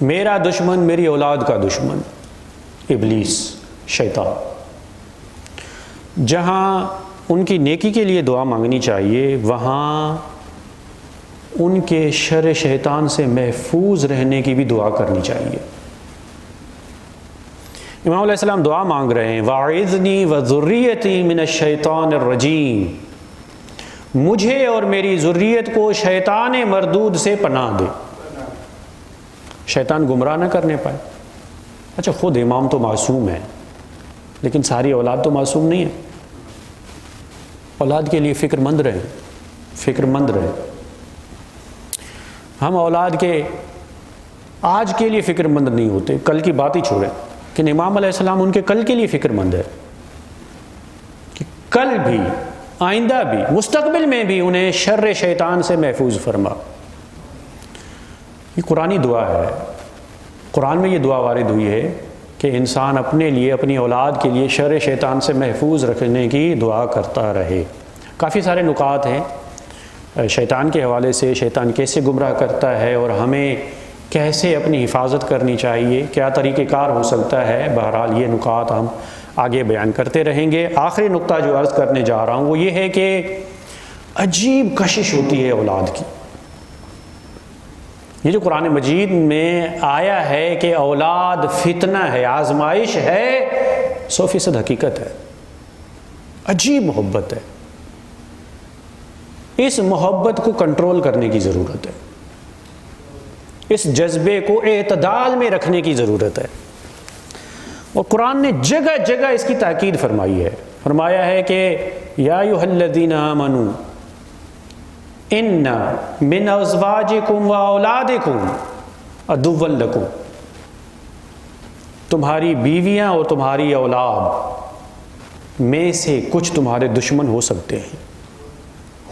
S1: میرا دشمن، میری اولاد کا دشمن ابلیس، شیطان۔ جہاں ان کی نیکی کے لیے دعا مانگنی چاہیے، وہاں ان کے شر شیطان سے محفوظ رہنے کی بھی دعا کرنی چاہیے۔ امام علیہ السلام دعا مانگ رہے ہیں، وَاعِذْنِي وَذُرِّيَّتِي مِنَ الشَّيْطَانِ الرَّجِيمِ، مجھے اور میری ذریت کو شیطان مردود سے پناہ دے، شیطان گمراہ نہ کرنے پائے۔ اچھا خود امام تو معصوم ہے، لیکن ساری اولاد تو معصوم نہیں ہے۔ اولاد کے لیے فکر مند رہیں، فکر مند رہیں۔ ہم اولاد کے آج کے لیے فکر مند نہیں ہوتے، کل کی بات ہی چھوڑیں، لیکن امام علیہ السلام ان کے کل کے لیے فکر مند ہے کہ کل بھی، آئندہ بھی، مستقبل میں بھی انہیں شر شیطان سے محفوظ فرما۔ یہ قرآنی دعا ہے، قرآن میں یہ دعا وارد ہوئی ہے کہ انسان اپنے لیے، اپنی اولاد کے لیے شر شیطان سے محفوظ رکھنے کی دعا کرتا رہے۔ کافی سارے نکات ہیں شیطان کے حوالے سے، شیطان کیسے گمراہ کرتا ہے اور ہمیں کیسے اپنی حفاظت کرنی چاہیے، کیا طریقہ کار ہو سکتا ہے۔ بہرحال یہ نکات ہم آگے بیان کرتے رہیں گے۔ آخری نقطہ جو عرض کرنے جا رہا ہوں وہ یہ ہے کہ عجیب کشش ہوتی ہے اولاد کی۔ یہ جو قرآن مجید میں آیا ہے کہ اولاد فتنہ ہے، آزمائش ہے، 100% حقیقت ہے۔ عجیب محبت ہے، اس محبت کو کنٹرول کرنے کی ضرورت ہے، اس جذبے کو اعتدال میں رکھنے کی ضرورت ہے، اور قرآن نے جگہ جگہ اس کی تاکید فرمائی ہے۔ فرمایا ہے کہ یا ایھا الذین آمنوا ان من ازواجکم و اولادکم عدوا لکم، تمہاری بیویاں اور تمہاری اولاد میں سے کچھ تمہارے دشمن ہو سکتے ہیں،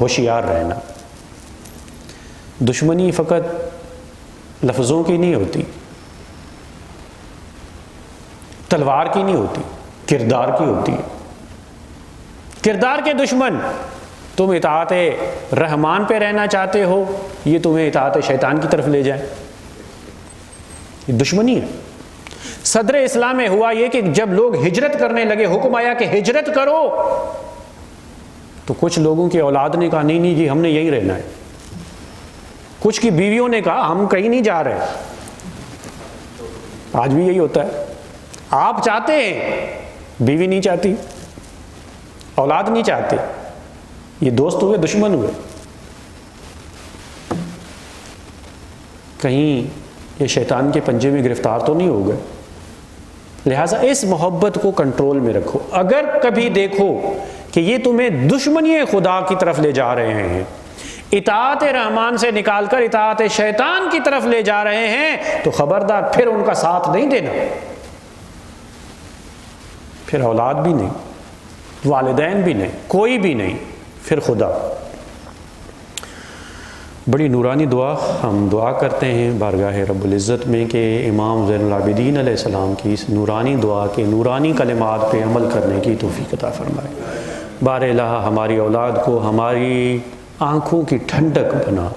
S1: ہوشیار رہنا۔ دشمنی فقط لفظوں کی نہیں ہوتی، تلوار کی نہیں ہوتی، کردار کی ہوتی ہے۔ کردار کے دشمن، تم اطاعت رحمان پہ رہنا چاہتے ہو، یہ تمہیں اطاعت شیطان کی طرف لے جائیں، یہ دشمنی ہے۔ صدر اسلام میں ہوا یہ کہ جب لوگ ہجرت کرنے لگے، حکم آیا کہ ہجرت کرو، تو کچھ لوگوں کی اولاد نے کہا نہیں جی ہم نے یہیں رہنا ہے، کچھ کی بیویوں نے کہا ہم کہیں نہیں جا رہے۔ آج بھی یہی ہوتا ہے، آپ چاہتے ہیں، بیوی نہیں چاہتی، اولاد نہیں چاہتے، یہ دوست ہوئے دشمن ہوئے۔ کہیں یہ شیطان کے پنجے میں گرفتار تو نہیں ہو گئے؟ لہٰذا اس محبت کو کنٹرول میں رکھو۔ اگر کبھی دیکھو کہ یہ تمہیں دشمنی خدا کی طرف لے جا رہے ہیں، اطاعت رحمان سے نکال کر اطاعت شیطان کی طرف لے جا رہے ہیں، تو خبردار پھر ان کا ساتھ نہیں دینا، پھر اولاد بھی نہیں، والدین بھی نہیں، کوئی بھی نہیں، پھر خدا۔ بڑی نورانی دعا ہم دعا کرتے ہیں بارگاہ رب العزت میں کہ امام زین العابدین علیہ السلام کی اس نورانی دعا کے نورانی کلمات پہ عمل کرنے کی توفیق عطا فرمائے۔ بار الہ ہماری اولاد کو ہماری آنکھوں کی ٹھنڈک بنا،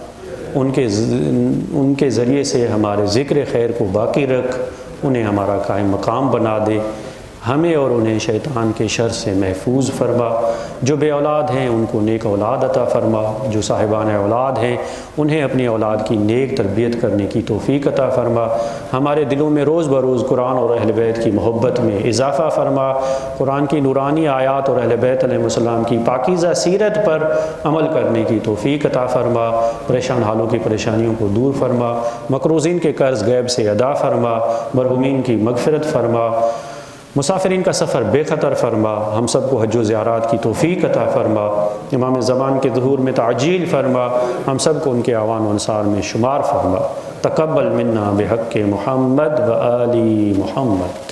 S1: ان کے ذریعے سے ہمارے ذکر خیر کو باقی رکھ، انہیں ہمارا قائم مقام بنا دے، ہمیں اور انہیں شیطان کے شر سے محفوظ فرما۔ جو بے اولاد ہیں ان کو نیک اولاد عطا فرما، جو صاحبان اولاد ہیں انہیں اپنی اولاد کی نیک تربیت کرنے کی توفیق عطا فرما۔ ہمارے دلوں میں روز بروز قرآن اور اہل بیت کی محبت میں اضافہ فرما، قرآن کی نورانی آیات اور اہل بیت علیہ السلام کی پاکیزہ سیرت پر عمل کرنے کی توفیق عطا فرما، پریشان حالوں کی پریشانیوں کو دور فرما، مقروضین کے قرض غیب سے ادا فرما، مرحومین کی مغفرت فرما، مسافرین کا سفر بے خطر فرما، ہم سب کو حج و زیارات کی توفیق عطا فرما، امام زمان کے ظہور میں تعجیل فرما، ہم سب کو ان کے اعوان و انصار میں شمار فرما۔ تقبل منا بحق محمد و آل محمد۔